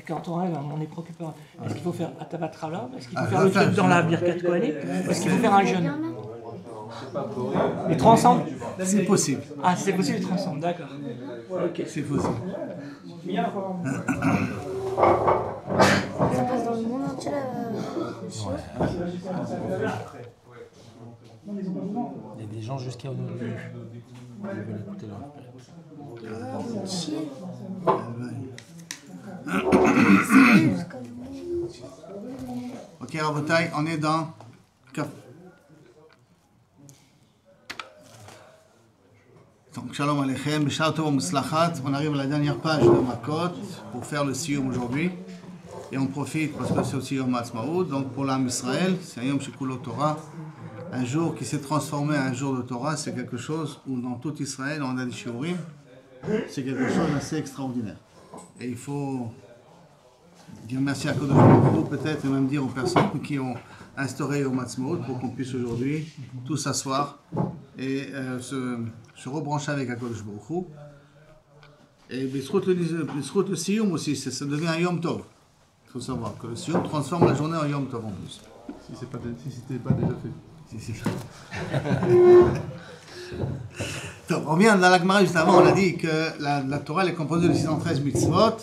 Quand on rêve, on est préoccupé. Est-ce qu'il faut faire Atavat Chalom? Est-ce qu'il faut faire le truc dans la Birkat Kohanim? Est-ce qu'il faut faire un jeûne? Les trois ensemble? C'est possible. Ah, c'est possible les trois ensemble, d'accord. Ok, c'est possible. Ça passe dans le monde entier là. Il y a des gens jusqu'à Honolulu. Ils veulent écouter leur Ok, Rabotai, on est dans... Donc, Shalom Aleichem, B'Shar Tov U'Mutzlachat. On arrive à la dernière page de Makot pour faire le Siyum aujourd'hui. Et on profite parce que c'est aussi Yom Ha'atzmaut. Donc pour l'âme Israël, c'est un Yom Shekulo Torah. Un jour qui s'est transformé en un jour de Torah, c'est quelque chose où dans tout Israël, on a des shiurim. C'est quelque chose d'assez extraordinaire. Et il faut dire merci à Kodesh Baruch Hu, peut-être, et même dire aux personnes qui ont instauré Yom Ha'atzmaut pour qu'on puisse aujourd'hui tous s'asseoir et se rebrancher avec Kodesh Baruch Hu. Et le Siyum aussi, ça devient un Yom Tov. Il faut savoir que le Siyum transforme la journée en Yom Tov en plus. Si ce n'était pas déjà fait. Donc, on revient dans la Gemara juste avant, on a dit que la Torah elle est composée de 613 mitzvot.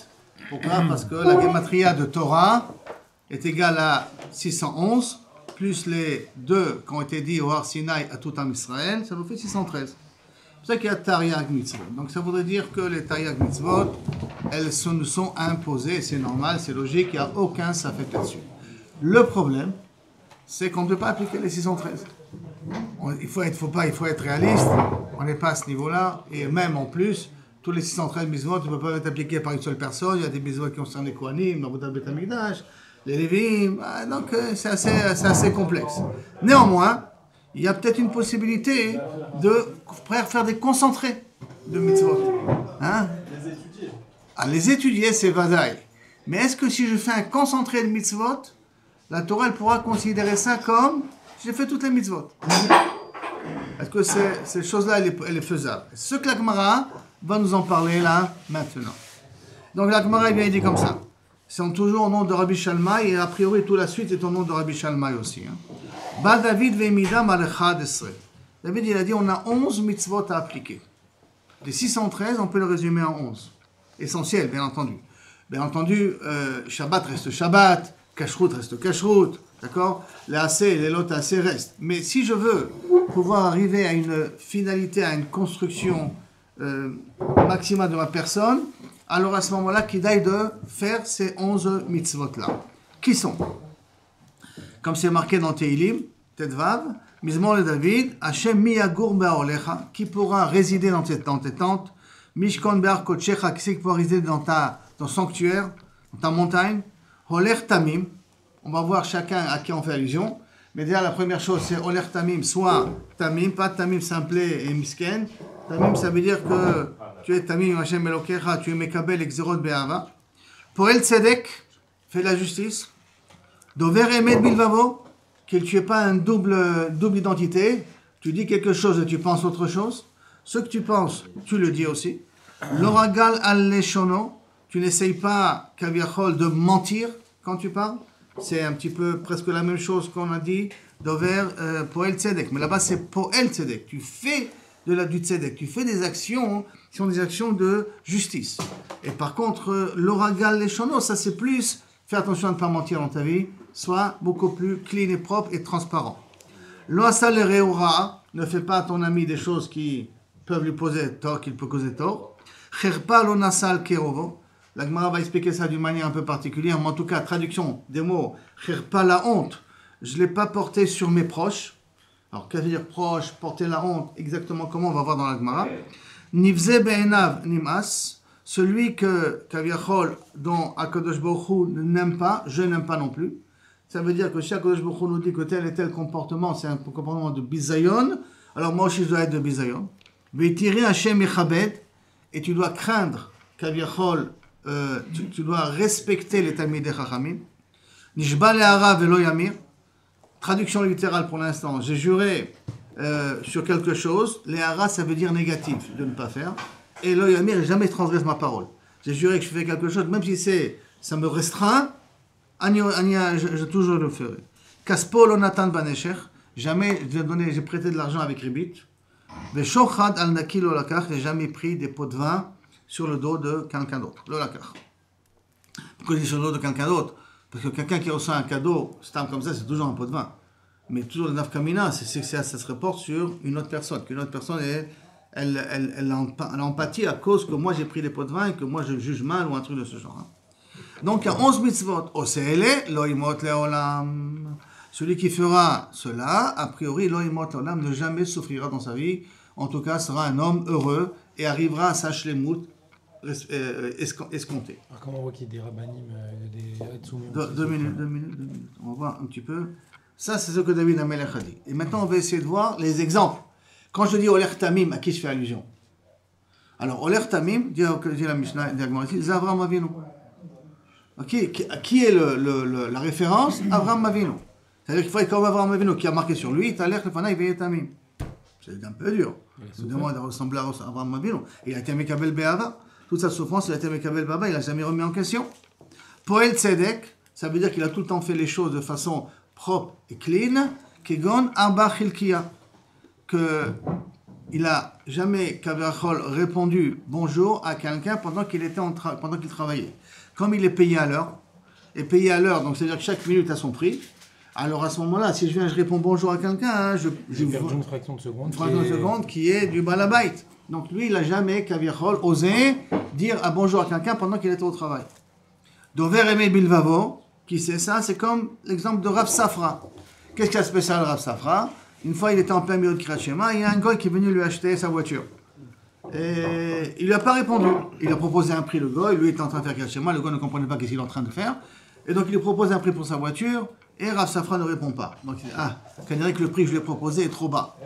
Pourquoi? Parce que la gematria de Torah est égale à 611, plus les deux qui ont été dits au Har Sinaï à tout Am Israël, ça nous fait 613. C'est pour ça qu'il y a Tariag mitzvot. Donc ça voudrait dire que les Tariag mitzvot, elles nous sont imposées, c'est normal, c'est logique, il n'y a aucun safek là-dessus. Le problème, c'est qu'on ne peut pas appliquer les 613. Il faut être réaliste, on n'est pas à ce niveau-là, et même en plus, tous les 613 mitzvot ne peuvent pas être appliqués par une seule personne, il y a des mitzvot qui concernent les Kohanim, l'Avodat Bet HaMikdash, les Lévim, donc c'est assez complexe. Néanmoins, il y a peut-être une possibilité de faire des concentrés de mitzvot. Hein? Les étudier, c'est vadaï. Mais est-ce que si je fais un concentré de mitzvot, la Torah elle pourra considérer ça comme j'ai fait toutes les mitzvot? Est-ce que cette chose-là elle est faisable? Ce que la Gemara va nous en parler là maintenant. Donc la Gemara il dit comme ça. C'est toujours au nom de Rabbi Shalmai et a priori toute la suite est au nom de Rabbi Shalmai aussi. Ba David ve'midam al-echad esrei. David il a dit on a 11 mitzvot à appliquer. Les 613 on peut le résumer en 11. Essentiel bien entendu. Bien entendu Shabbat reste Shabbat. Kashrut reste kashrut, d'accord? Les assez, les lot assez restent. Mais si je veux pouvoir arriver à une finalité, à une construction maximale de ma personne, alors à ce moment-là, qu'il aille de faire ces 11 mitzvot-là. Qui sont? Comme c'est marqué dans Teilim, Tetvav, Mizmor le David, Hashem miyagur be'aolecha, qui pourra résider dans tes tentes, Mishkon be'ar kodshecha, qui pourra résider dans ton sanctuaire, dans ta montagne, Oler Tamim, on va voir chacun à qui on fait allusion. Mais déjà, la première chose, c'est Oler Tamim, soit Tamim, pas Tamim simplé et misken. Tamim, ça veut dire que tu es Tamim, Hashem Elokecha, tu es Mekabel, Exerot Be'ava. Poel Tzedek, fais la justice. Dover Emet Bilvavo, que tu n'aies pas une double identité. Tu dis quelque chose et tu penses autre chose. Ce que tu penses, tu le dis aussi. L'oragal al-leshono, tu n'essayes pas, kaviachol, de mentir quand tu parles. C'est un petit peu presque la même chose qu'on a dit d'Over Poel Tzedek. Mais là-bas, c'est Poel Tzedek. Tu fais du Tzedek. Tu fais des actions qui sont des actions de justice. Et par contre, l'oragal leshono, ça c'est plus, fais attention à ne pas mentir dans ta vie, sois beaucoup plus clean et propre et transparent. Loasal le reura, ne fais pas à ton ami des choses qui peuvent lui poser tort, qu'il peut causer tort. Cherpa lo nasal kerovo. La Gemara va expliquer ça d'une manière un peu particulière, mais en tout cas, traduction des mots, cherpa la honte, je ne l'ai pas porté sur mes proches. Alors, qu'est-ce que veut dire proche, porter la honte, exactement comment, on va voir dans la Gemara. Nivze be'enav nimas, celui que Kaviachol, dont Akadosh Baruch Hu n'aime pas, je n'aime pas non plus. Ça veut dire que si Akadosh Baruch Hu nous dit que tel et tel comportement, c'est un comportement de bisayon, alors moi aussi je dois être de bisayon. Ve'tiri Hashem echabed, et tu dois craindre Kaviachol, tu dois respecter les Talmidei Chachamim. Nishba le'ara ve'lo yamir. Traduction littérale pour l'instant. J'ai juré sur quelque chose. Le'ara, ça veut dire négatif, de ne pas faire. Et lo yamir, jamais transgresse ma parole. j'ai juré que je fais quelque chose, même si ça me restreint, je toujours le ferai. Kaspo lo natan banesher, jamais j'ai prêté de l'argent avec ribit. Veshochad al naki lo lakach, j'ai jamais pris des pots de vin sur le dos de quelqu'un d'autre. Lo lakach. Pourquoi je dis sur le dos de quelqu'un d'autre? Parce que quelqu'un qui reçoit un cadeau, c'est comme ça, c'est toujours un pot de vin. Mais toujours le nafkamina, c'est que ça se reporte sur une autre personne. Qu'une autre personne, elle a empathie à cause que moi j'ai pris des pots de vin et que moi je juge mal ou un truc de ce genre. Hein. Donc il y a 11 mitzvot. Oseele, lo imot leolam. Celui qui fera cela, a priori, lo imot leolam, ne jamais souffrira dans sa vie. En tout cas, sera un homme heureux et arrivera à sa shlemut escompté. Alors comment on voit qu'il y a des rabbanim, des Hatsumim? 2 minutes. On va voir un petit peu. Ça, c'est ce que David Amelech a dit. Et maintenant, on va essayer de voir les exemples. Quand je dis Oler Tamim, à qui je fais allusion? Alors, Oler Tamim, dit la Mishnah, c'est Avraham Avinu. Qui est la référence? Avraham Avinu. C'est-à-dire qu'il faut être comme Avraham Avinu, qui a marqué sur lui, Taler Lefanaï Veye Tamim. C'est un peu dur. Il demande de ressembler à Avraham Avinu. Il a été Mekabel Be'ava. Toute sa souffrance, il a été Mekabel Be'ava, il n'a jamais remis en question. Poel Tzedek, ça veut dire qu'il a tout le temps fait les choses de façon propre et clean, Kegon Arba Chilkiya, qu'il n'a jamais, Kaverachol, répondu bonjour à quelqu'un pendant qu'il travaillait. Comme il est payé à l'heure, donc c'est-à-dire que chaque minute a son prix, alors à ce moment-là, si je réponds bonjour à quelqu'un, hein, je perds une fraction de seconde. Une fraction de seconde qui est du balabait. Donc lui, il n'a jamais, Kaverachol, osé dire bonjour à quelqu'un pendant qu'il était au travail. Dover Aimé Bilvavo, qui c'est ça? C'est comme l'exemple de Rav Safra. Qu'est-ce qu'il y a de spécial Rav Safra? Une fois, il était en plein milieu de Kiryat Shema, il y a un gars qui est venu lui acheter sa voiture. Et il lui a pas répondu. Il a proposé un prix, le gars, et lui était en train de faire Kiryat Shema, le gars ne comprenait pas ce qu'il est en train de faire. Et donc il lui propose un prix pour sa voiture, et Rav Safra ne répond pas. Donc il dit, on dirait que le prix que je lui ai proposé est trop bas.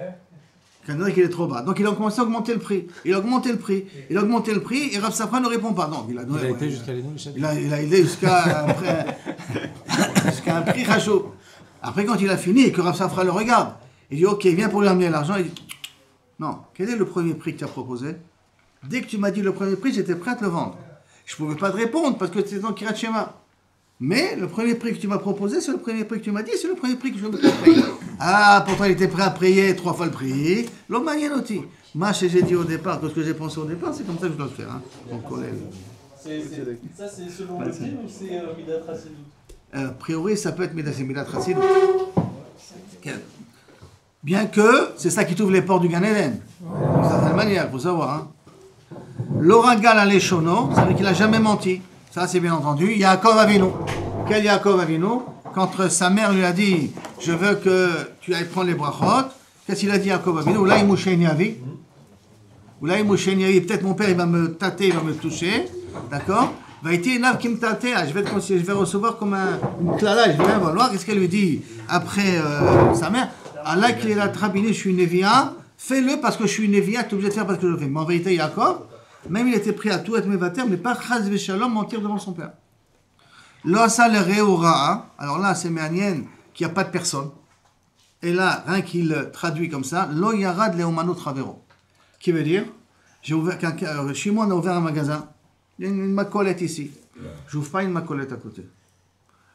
On dirait qu'il est trop bas. Donc il a commencé à augmenter le prix. Il a augmenté le prix, et Rav Safra ne répond pas. Donc il a été jusqu'à les il a aidé jusqu'à un prix rachot. Après, quand il a fini et que Rav Safra le regarde, il dit, ok, viens pour lui amener l'argent. Il dit, non, quel est le premier prix que tu as proposé? Dès que tu m'as dit le premier prix, j'étais prêt à te le vendre. Je ne pouvais pas te répondre parce que c'était dans Kiryat Shema. Mais le premier prix que tu m'as proposé, c'est le premier prix que tu m'as dit, c'est le premier prix que je me suis payé. Pourtant il était prêt à payer 3 fois le prix. L'homme Yanoti. Moi, j'ai dit au départ, que ce que j'ai pensé au départ, c'est comme ça que je dois le faire. Hein. Donc, ça, c'est selon le film ou c'est Midat Chassidut? A priori, ça peut être Midat Chassidut. Bien que, c'est ça qui t'ouvre les portes du Gan Eden. D'une certaine manière, il faut savoir. Hein. L'oragal Aleshono, ça veut dire qu'il n'a jamais menti. Ça, c'est bien entendu. Yaakov Avinu. Quel Yaakov Avinu? Quand sa mère lui a dit, je veux que tu ailles prendre les brachot, qu'est-ce qu'il a dit Yaakov Avinu? Oulaï Mouchen Yavi. Oulaï Mouchen Yavi. Peut-être mon père, il va me tâter, il va me toucher. D'accord? Va être une qui me tâte. Je vais recevoir comme une clala. Je vais bien voir. Qu'est-ce qu'elle lui dit après sa mère? Allah qui est la trabine, je suis une Nevia. Fais-le parce que je suis une Nevia. Tu es obligé de faire parce que je le fais. Mais en vérité, Yaakov, même il était prêt à tout être mévater, mais pas chaz v'shalom mentir devant son père. L'oasa le re'ora. Alors là, c'est Méanienne qui n'a pas de personne. Et là, rien qu'il traduit comme ça, lo yarad leomano travero. Qui veut dire, chez moi, on a ouvert un magasin. Il y a une macolette ici. Je n'ouvre pas une macolette à côté.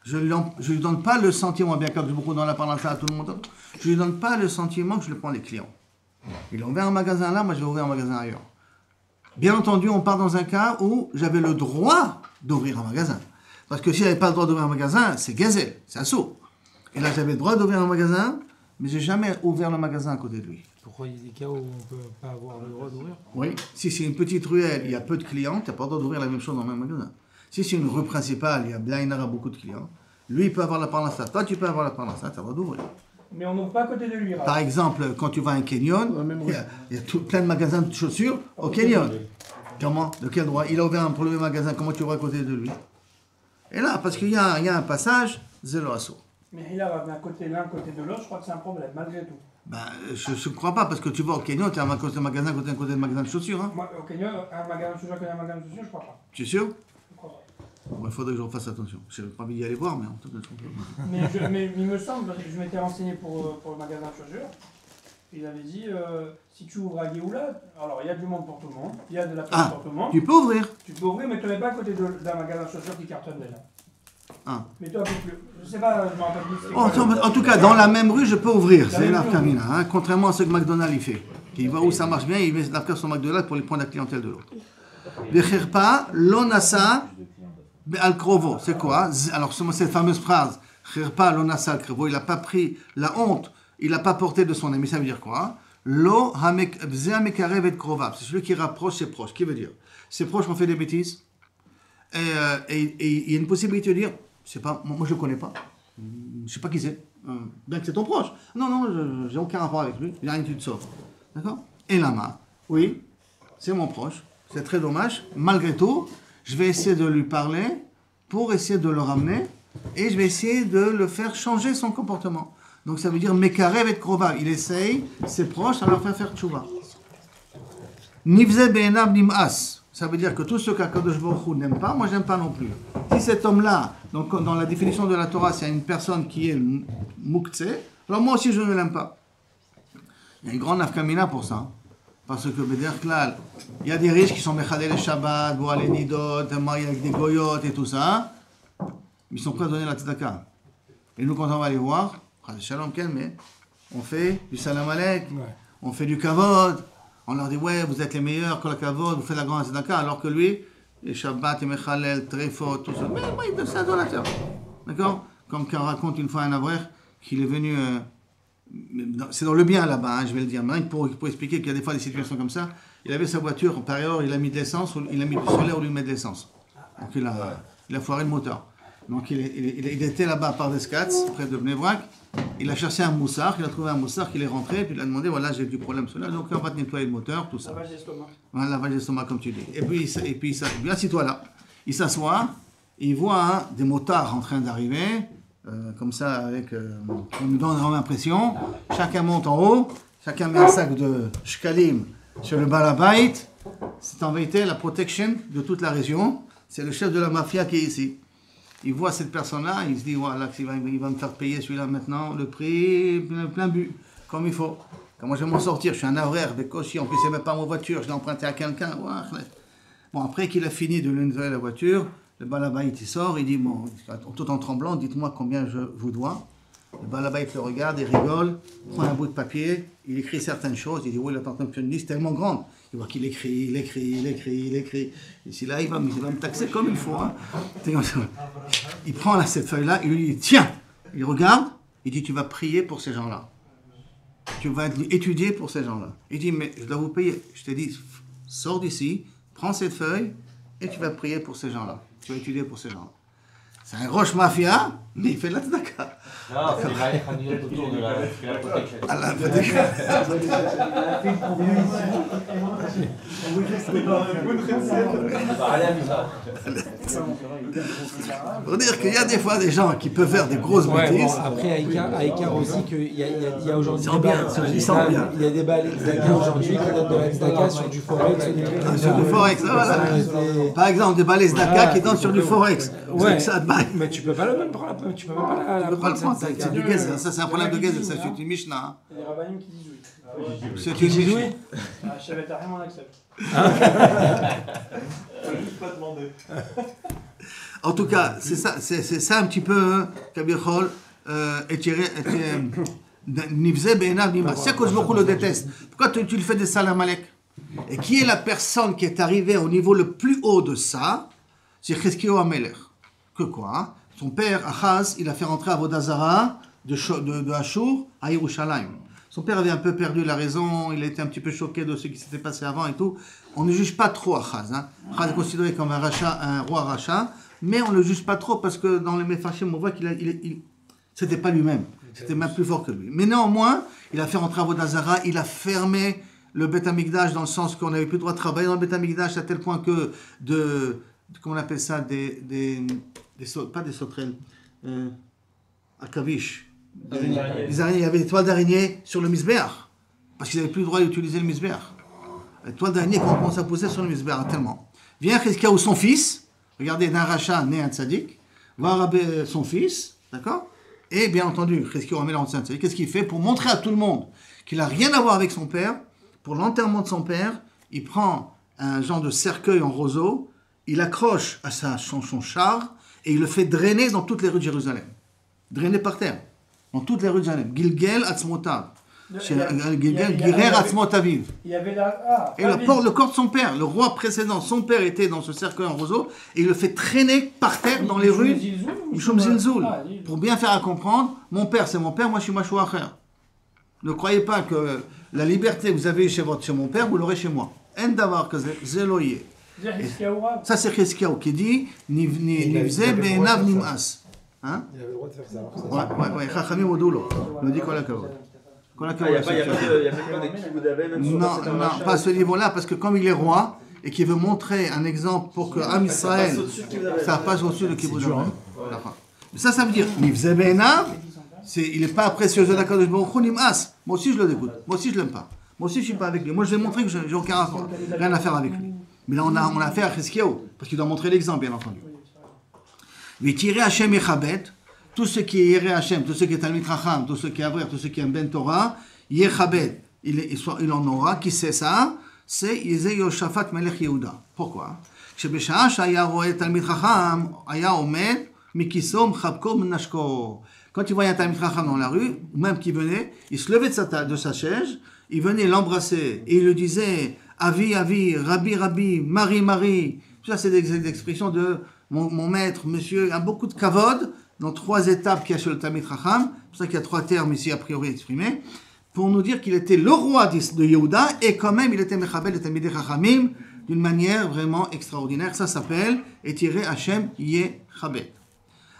Je ne lui donne pas le sentiment, bien que beaucoup dans la parole à tout le monde, je ne lui donne pas le sentiment que je le prends les clients. Il a ouvert un magasin là, moi je vais ouvrir un magasin ailleurs. Bien entendu, on part dans un cas où j'avais le droit d'ouvrir un magasin. Parce que si j'avais pas le droit d'ouvrir un magasin, c'est gazelle, c'est assaut. Et là, j'avais le droit d'ouvrir un magasin, mais j'ai jamais ouvert le magasin à côté de lui. Pourquoi il y a des cas où on ne peut pas avoir le droit d'ouvrir? Oui, si c'est une petite ruelle, il y a peu de clients, tu n'as pas le droit d'ouvrir la même chose dans le même magasin. Si c'est une rue principale, il y a Blainara beaucoup de clients, lui il peut avoir la parnassa, toi tu peux avoir la parnassa, tu as le droit d'ouvrir. Mais on n'ouvre pas à côté de lui. Par exemple, quand tu vas à un canyon, il y a plein de magasins de chaussures au canyon. Comment? De quel droit? Il a ouvert un premier magasin, comment tu vas à côté de lui? Et là, parce qu'il y a un passage, zéro assaut. Mais il a d'un côté l'un, côté de l'autre, je crois que c'est un problème, malgré tout. Ben, je ne crois pas, parce que tu vas au canyon, tu as un magasin à côté d'un magasin de chaussures. Hein. Moi, au canyon, un magasin de chaussures côté un magasin de chaussures, je crois pas. Tu es sûr? Je crois pas. Bon, il faudrait que je refasse attention. Je n'ai pas envie d'y aller voir, mais en tout cas, mais il me semble, parce que je m'étais renseigné pour le magasin de chaussures, Il avait dit, si tu ouvres à Géoula, alors il y a du monde pour tout le monde, il y a de la place pour tout le monde. Tu peux ouvrir. Tu peux ouvrir, mais tu ne mets pas à côté d'un magasin de chaussures qui cartonne déjà. Ah. Mais toi, un peu plus. Je sais pas, je me rappelle plus. En tout cas, dans la même rue, je peux ouvrir. C'est l'Afkamina, hein, contrairement à ce que McDonald's il fait. Il voit où ça marche bien, il met l'Afka sur McDonald's pour les prendre la clientèle de l'autre. Vechirpa, l'onasa, al krovo. C'est quoi? Alors, c'est cette fameuse phrase. Chirpa, l'onasa, al krovo. Il n'a pas pris la honte, il n'a pas porté de son ami. Ça veut dire quoi? Lo hamekarev et krova. C'est celui qui rapproche ses proches. Qui veut dire? Ses proches ont fait des bêtises. Et il y a une possibilité de dire, c'est pas, moi je le connais pas, je sais pas qui c'est, bien que c'est ton proche. Non, j'ai aucun rapport avec lui, il n'y a rien tu te sauves. D'accord? Et Lama, oui, c'est mon proche, c'est très dommage, malgré tout, je vais essayer de lui parler pour essayer de le ramener et je vais essayer de le faire changer son comportement. Donc ça veut dire Mekarev et Krova, il essaye, ses proches, à leur faire tchouva. Nivze be'enav nim'as. Ça veut dire que tout ce qu'Akadosh Baruch Hu n'aime pas, moi je n'aime pas non plus. Si cet homme-là, donc dans la définition de la Torah, c'est une personne qui est muktzeh, alors moi aussi je ne l'aime pas. Il y a une grande nafkamina pour ça. Parce que Bederklal, il y a des riches qui sont mechalé les Shabbat, boire les nidot, mariés avec des goyotes et tout ça. Ils sont prêts à donner la tzedaka. Et nous, quand on va les voir, mais on fait du salam alek, on fait du kavod. On leur dit, ouais, vous êtes les meilleurs, kol hakavod, vous faites la grande tzedaka, alors que lui, les Shabbat, les Mechalel, Trefot, tout ça. Mais c'est un donateur. D'accord? Comme qu'on raconte une fois un avrer, qu'il est venu. C'est dans le bien là-bas, hein, je vais le dire. Maintenant, pour expliquer qu'il y a des fois des situations comme ça, il avait sa voiture, par ailleurs, il a mis de l'essence, il a mis du solaire au lieu de mettre de l'essence. Donc il a foiré le moteur. Donc il était là-bas à Pardescats, près de Bnei Brak. Il a cherché un moussard, il a trouvé un moussard, il est rentré, puis il a demandé, voilà, j'ai du problème solaire, donc on va te nettoyer le moteur, tout ça. Lavage d'estomac. Voilà, lavage d'estomac, comme tu dis. Et puis assis-toi là. Il s'assoit, il voit des motards en train d'arriver, comme ça, avec, on nous donne vraiment l'impression. Chacun monte en haut, chacun met un sac de shkalim sur le balabait. C'est en vérité la protection de toute la région. C'est le chef de la mafia qui est ici. Il voit cette personne-là, il se dit, voilà, il va me faire payer celui-là maintenant, le prix, plein but, comme il faut. Comment je vais m'en sortir? Je suis un avraire, des cochis, en plus c'est même pas ma voiture, je l'ai emprunté à quelqu'un. Bon, après qu'il a fini de lui nettoyer la voiture, le balabait il sort, il dit, bon, tout en tremblant, dites-moi combien je vous dois. Le balabait le regarde, il rigole, prend un bout de papier, il écrit certaines choses, il dit, oui, il a une liste tellement grande. Il voit qu'il écrit. Et si là, il va me taxer comme il faut. Hein. Il prend là, cette feuille-là, il lui dit, tiens, il regarde, il dit, tu vas prier pour ces gens-là. Tu vas étudier pour ces gens-là. Il dit, mais je dois vous payer. Je te dis, sors d'ici, prends cette feuille et tu vas prier pour ces gens-là. Tu vas étudier pour ces gens-là. C'est un roche mafia, mais il fait de la tzedaka. Non, c'est les Khaniyot autour de la protection. À la protection. Pour dire qu'il y a des fois des gens qui peuvent faire des grosses bêtises. Bon, après, à Icar aussi, qu'il y a aujourd'hui il y a des balais de Tzedaka aujourd'hui qui donnent de la Tzedaka sur du Forex. Sur du Forex, voilà. Par exemple, des balais Tzedaka qui donnent sur du Forex. Ouais, mais tu peux pas le même prendre, tu peux pas la prendre. C'est du gaz, ça c'est un problème de gaz, ça c'est une Mishnah. Il y a des rabbinim qui disent oui. C'est une Mishnah. Je savais rien, on accepte. Juste pas demander. En tout cas, c'est ça un petit peu, Kabir-Chol, Nivze Be'enav Nima. Si Akadosh Baruch Hu le déteste, pourquoi tu le fais des salam alek? Et qui est la personne qui est arrivée au niveau le plus haut de ça? C'est Chizkiyahu HaMelech. Que quoi? Son père, Achaz, il a fait rentrer Avodah Zara de Ashur à Yerushalayim. Son père avait un peu perdu la raison, il était un petit peu choqué de ce qui s'était passé avant et tout. On ne juge pas trop Achaz. Hein. Achaz est considéré comme un roi rachat, mais on ne le juge pas trop parce que dans les Mephashim, on voit c'était pas lui-même. C'était même plus fort que lui. Mais néanmoins, il a fait rentrer Avodah Zara, il a fermé le Beth Amikdash dans le sens qu'on n'avait plus le droit de travailler dans le Beth Amikdash à tel point que comment on appelle ça, pas des sauterelles, akavish. Les araignées, il y avait des toiles d'araignée sur le misbéach, parce qu'ils n'avaient plus le droit d'utiliser le misbéach. Les toiles d'araignée commencent à pousser sur le misbéach tellement. Vient Chizkiyahu, son fils, regardez, d'un rachat né un tzaddik, va araber son fils, d'accord? Et bien entendu, Chizkiyahu ramène un tzaddik. Qu'est-ce qu'il fait pour montrer à tout le monde qu'il n'a rien à voir avec son père. Pour l'enterrement de son père, il prend un genre de cercueil en roseau, il accroche à son char et il le fait drainer dans toutes les rues de Jérusalem. Drainer par terre, dans toutes les rues de Jérusalem. Gilgel Atzmotav. Gilgel Girer Atzmotaviv. Il y avait la... Et le corps de son père, le roi précédent, son père était dans ce cercueil en roseau et il le fait traîner par terre dans les rues. Mishum Zilzoul. Pour bien faire à comprendre, mon père c'est mon père, moi je suis Mashou Acher. Ne croyez pas que la liberté que vous avez chez mon père, vous l'aurez chez moi. En davar que zeloye. Ça c'est Cheskiaou qui dit Nivze be'enav nim'as. Hein? Il avait le droit de faire ça. Ouais, Chachamim Odoulo. Il nous dit Kol HaKavod. Il n'y a pas de Kibud Aven, même sur Non, cet non, rachat. pas à ce niveau-là, parce que comme il est roi et qu'il veut montrer un exemple pour que Am Israël, ça passe au-dessus de Kibud Aven. Mais ça veut dire Nivze be'enav, il n'est pas précieux de l'Akadosh Baruch Hu nim'as. Moi aussi je le dégoûte. Moi aussi je l'aime pas. Moi aussi je suis pas avec lui. Moi je vais montrer que j'ai aucun rapport, rien à faire avec lui. Mais là on a affaire à Cheskiaou, parce qu'il doit montrer l'exemple, bien entendu. V'tirei Hashem yechabed, tout ce qui est Yirei Hashem, tout ce qui est Talmid Chacham, tout ce qui est Avrer, tout ce qui est Ben Torah, yechabed, il en aura. Qui sait ça? C'est Yezei Yoshafat Melech Yehuda. Pourquoi? שבשעה שהיה רואה תלמיד חכם, היה עומד מכיסו מחבקו מנשקו. Quand il voyait un Talmid Chacham dans la rue, ou même qui venait, il se levait de sa chaise, il venait l'embrasser et il lui disait Avi, Avi, Rabbi, Rabbi, Marie, Marie. Ça, c'est des expressions de mon maître, monsieur. Il y a beaucoup de kavod dans 3 étapes qu'il y a sur le Talmid Chacham. C'est pour ça qu'il y a 3 termes ici a priori exprimés. Pour nous dire qu'il était le roi de Yehuda et quand même il était Mechabel et Talmidei Chachamim d'une manière vraiment extraordinaire. Ça s'appelle Etirei Hashem Yechabed.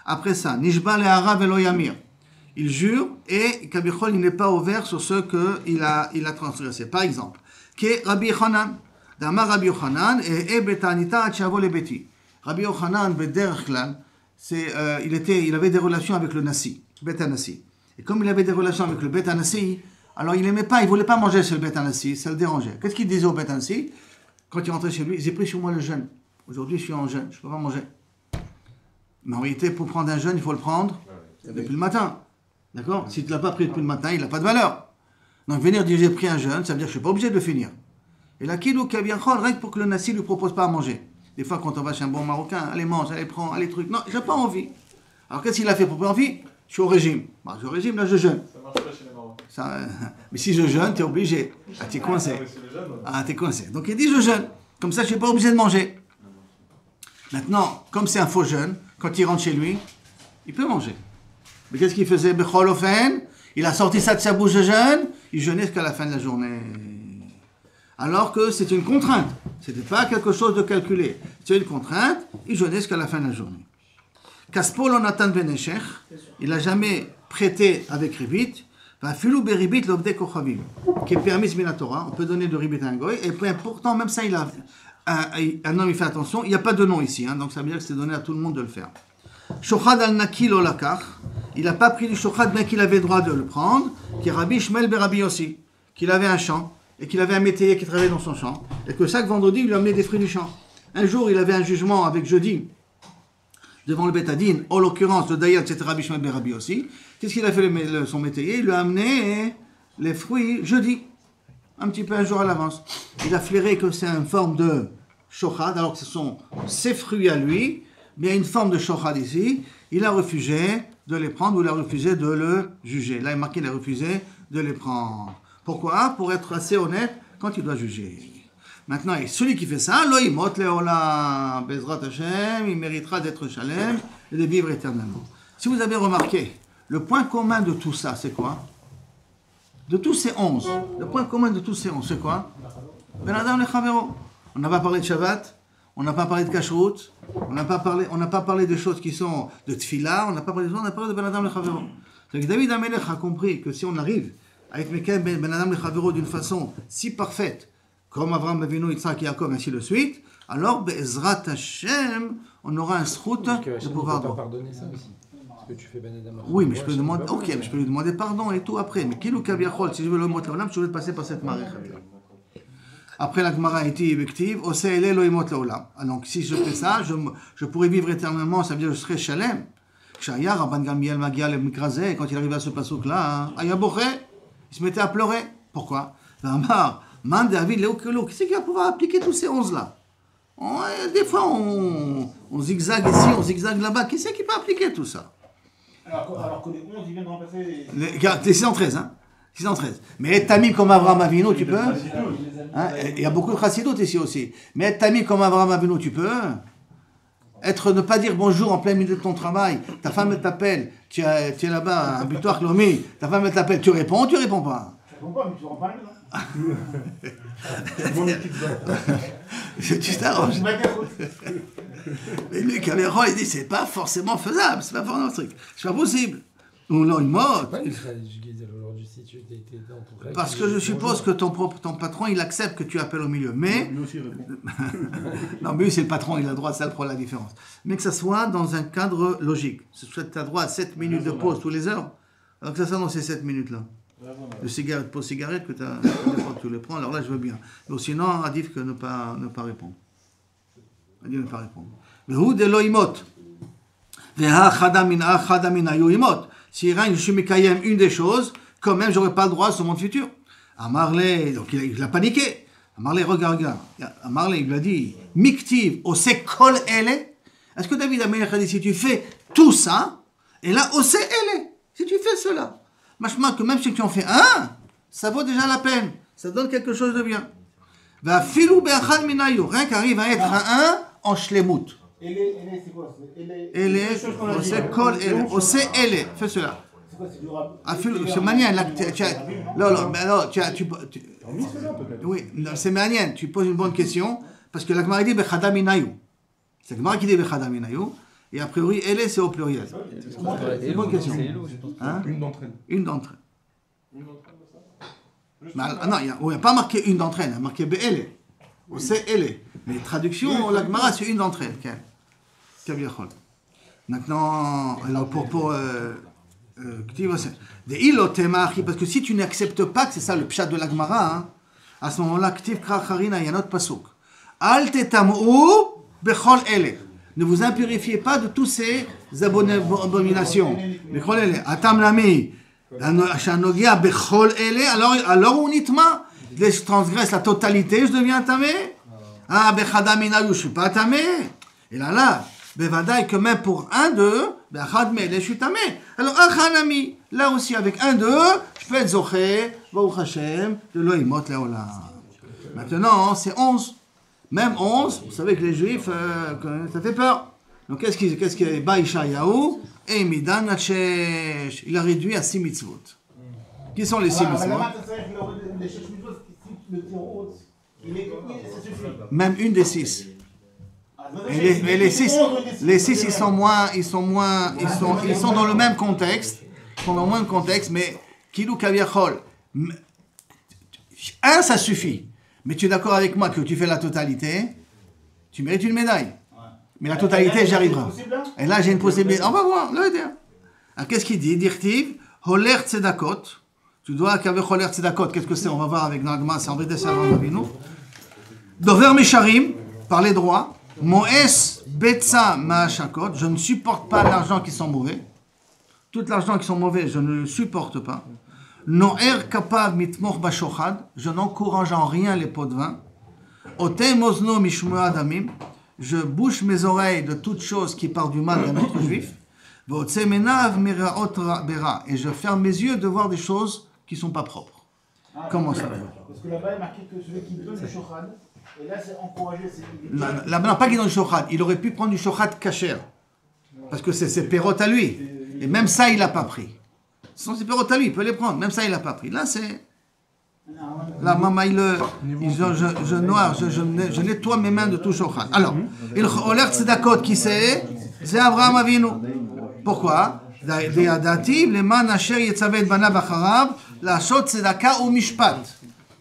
Après ça, Nishba le'ara velo yamir. Il jure et Kabichol il n'est pas ouvert sur ce qu'il a transgressé. Par exemple, que Rabbi Yochanan, d'Amar Rabbi Yochanan et Betanita Achavo le Beti. Rabbi Yochanan bederach klal, il avait des relations avec le Nasi, Bet Anassi. Et comme il avait des relations avec le Bet Anassi, alors il voulait pas manger chez le Bet Anassi, ça le dérangeait. Qu'est-ce qu'il disait au Bet Anassi quand il rentrait chez lui? J'ai pris sur moi le jeûne. Aujourd'hui je suis en jeûne, je peux pas manger. Mais en réalité, pour prendre un jeûne, il faut le prendre depuis le matin. D'accord? Si tu ne l'as pas pris depuis le matin, il n'a pas de valeur. Donc venir dire j'ai pris un jeûne, ça veut dire que je ne suis pas obligé de le finir. Et là, Kilou Kabiachol, rien que pour que le Nassi ne lui propose pas à manger. Des fois, quand on va chez un bon Marocain, allez mange, allez prends, allez trucs. Non, j'ai pas envie. Alors qu'est-ce qu'il a fait pour pas envie? Je suis au régime. Bah, je suis au régime, là je jeûne. Ça marche pas chez les Marocains. Mais si je jeûne, tu es obligé. Ah, tu es coincé. Ah, tu es coincé. Donc il dit je jeûne. Comme ça, je ne suis pas obligé de manger. Maintenant, comme c'est un faux jeûne, quand il rentre chez lui, il peut manger. Mais qu'est-ce qu'il faisait? Il a sorti ça de sa bouche de jeûne, il jeûnait jusqu'à la fin de la journée. Alors que c'est une contrainte. Ce n'était pas quelque chose de calculé. C'est une contrainte, il jeûnait jusqu'à la fin de la journée. Kaspol Onatan Beneshech, il n'a jamais prêté avec ribit, qui est permis min Torah, on peut donner de ribit à un goy, et pourtant, même ça, un homme, il fait attention, il n'y a pas de nom ici, hein, donc ça veut dire que c'est donné à tout le monde de le faire. Shochad al-Nakil olakach, il n'a pas pris du shochad, bien qu'il avait le droit de le prendre, qui est Rabbi Shmuel ben Rabbi Yossi, qu'il avait un champ, et qu'il avait un métayer qui travaillait dans son champ, et que chaque vendredi, il lui amenait des fruits du champ. Un jour, il avait un jugement avec jeudi, devant le Betadin, en l'occurrence, le Dayat, c'était Rabbi Shmuel ben Rabbi Yossi. Qu'est-ce qu'il a fait son métayer? Il lui a amené les fruits jeudi, un petit peu un jour à l'avance. Il a flairé que c'est une forme de shochad, alors que ce sont ses fruits à lui, mais il y a une forme de shochad ici. Il a refusé de les prendre ou il a refusé de le juger. Là, il est marqué qu'il a refusé de les prendre. Pourquoi? Pour être assez honnête quand il doit juger. Maintenant, celui qui fait ça, lo yimot leolam, bezrat Hashem, il méritera d'être shalem et de vivre éternellement. Si vous avez remarqué, le point commun de tout ça, c'est quoi? De tous ces 11, le point commun de tous ces 11, c'est quoi? Ben Adam le Chavero. On n'a pas parlé de Shabbat, on n'a pas parlé de Kashrut, on n'a pas parlé de choses qui sont de Tfila, on n'a pas parlé de choses, on a parlé de Ben Adam le Chavero. Donc David Amelech a compris que si on arrive à être Mekem Ben Adam le Chavero d'une façon si parfaite, comme Avraham Avinu, Yitzhak et Yaakov, ainsi de suite, alors Be'ezrat Hashem, on aura un srout de pouvoir droit. Pardonner ça aussi. Parce que tu fais Ben Adam. Oui, mais je peux demander, ok, mais je peux lui demander pardon et tout après. Mais Kilou Kabiachol, si je veux le mot Leolam, je vais passer par cette marée. Après la Gemara était effective, Oseele lo imot leolam. Donc si je fais ça, je pourrais vivre éternellement, ça veut dire que je serai shalem. Kshaya Rabban Gamliel Magia le Mikrazeh, quand il arrive à ce passouk là, Aya Boché, il se mettait à pleurer. Pourquoi? Man David Léokelo, qui c'est qui va pouvoir appliquer tous ces 11 là? Des fois on zigzague ici, on zigzague là-bas. Qui c'est qui peut appliquer tout ça? Alors que les 11, ils viennent de remplacer les 613, hein? 613. Mais être tamim comme Abraham Avinu, tu peux? Hein? Il y a beaucoup de chassidoutes ici aussi. Mais être tamim comme Abraham Avinu, tu peux? Ne pas dire bonjour en plein milieu de ton travail. Ta femme t'appelle, tu es là-bas à Butoir Lomi, ta femme t'appelle, tu réponds ou tu réponds pas? Je réponds pas, mais tu rends pas la maison. Tu t'arranges. Mais lui, Caméron, il dit c'est pas forcément faisable, c'est pas forcément un truc. C'est pas possible. Ou non, il mord. Parce que je suppose que ton patron, il accepte que tu appelles au milieu. Mais. Lui aussi répond. Non, mais lui, c'est le patron, il a le droit, c'est pour la différence. Mais que ça soit dans un cadre logique. Tu as droit à 7 minutes de pause tous les heures. Alors que ça soit dans ces 7 minutes-là. De pause cigarette que tu les prends, alors là, je veux bien. Mais sinon, adif que ne pas répondre. Adif ne pas répondre. Mais où de l'oïmot? Si je suis Mekayem une des choses, quand même, j'aurais pas le droit sur mon futur. Amarle, donc il a paniqué. Amarle, regarde. Amarle, il lui a dit, Miktiv, ose kol ele. Est-ce que David Amelech a dit, si tu fais tout ça, et là, ose ele, si tu fais cela, machma que même si tu en fais un, ça vaut déjà la peine. Ça donne quelque chose de bien. Va filou be'achad minayu, rien qu'arrive à être un en shlemut. C'est quoi? Fais cela. C'est manière. Oui, c'est manière. Tu poses une bonne question parce que la Gemara dit bechada minayu. C'est la Gemara qui dit bechada minayu. Et a priori, elle c'est au pluriel. C'est une bonne question. Hein? Une d'entre elles. Non, il n'y a pas marqué une d'entre elles. Il y a marqué be'ele. C'est elle. Mais traduction, la Gemara, c'est une d'entre elles. Maintenant, alors parce que si tu n'acceptes pas que c'est ça le pshat de la Gemara, hein, à ce moment-là, il y a un autre pasuk. Al tetamu bechol ele. Ne vous impurifiez pas de tous ces abominations. Bechol ele. Atam lami. Shanogia bechol ele. Alors on itma. Je transgresse la totalité, je deviens tamé. Ah, bechadamina, je ne suis pas tamé. Et là. Bevadaï que même pour un d'eux, je suis tamé. Alors, achanami, là aussi, avec un d'eux, je peux être zoché, Baruch Hashem, de l'oïmot leolam. Maintenant, c'est 11. Même 11, vous savez que les juifs, ça fait peur. Donc, qu'est-ce qu'il y a? Baïshayahu, et Midan Nachesh. Il a réduit à 6 mitzvot. Qui sont les 6 mitzvot? Même une des 6. Mais les 6, ils sont dans le même contexte. Ils sont dans le même contexte, mais Kilou Kaviachol. Un, ça suffit. Mais tu es d'accord avec moi que tu fais la totalité, tu mérites une médaille. Mais la totalité, j'y arriverai. Et là, j'ai une possibilité. On va voir, le dire. Alors, qu'est-ce qu'il dit? Dirtiv, Holer Tzedakot. Tu dois qu'avec Holer Tzedakot, qu'est-ce que c'est? On va voir avec Nagma, c'est André Dessavant Rabbeinu. Dover Mesharim, par les droits. Moes Betsa Ma'ashakot, je ne supporte pas l'argent qui sont mauvais. Tout l'argent qui sont mauvais, je ne le supporte pas. No'er Kapav Mitmoch Bashochad, je n'encourage en rien les pots de vin. Ote Mozno Mishmua Adamim, je bouche mes oreilles de toute chose qui part du mal d'un autre juif. Votse Menav Miraot Bera, et je ferme mes yeux de voir des choses qui ne sont pas propres. Comment ça? Parce que là-bas, il est marqué que celui qui donne le shochad. Et là, c'est encouragé. Là, pas qu'il donne du shochad. Il aurait pu prendre du shochad kasher. Parce que c'est ses pérotes à lui. Et même ça, il n'a pas pris. Ce sont ses pérotes à lui, il peut les prendre. Même ça, il n'a pas pris. Là, c'est... Là, maman, je nettoie mes mains de tout shochad. Alors, il Holer Tzedakot, qui c'est Abraham Avinu. Pourquoi? Les man asher yetzavet banav acharav la'ashot tzedaka ou mishpat.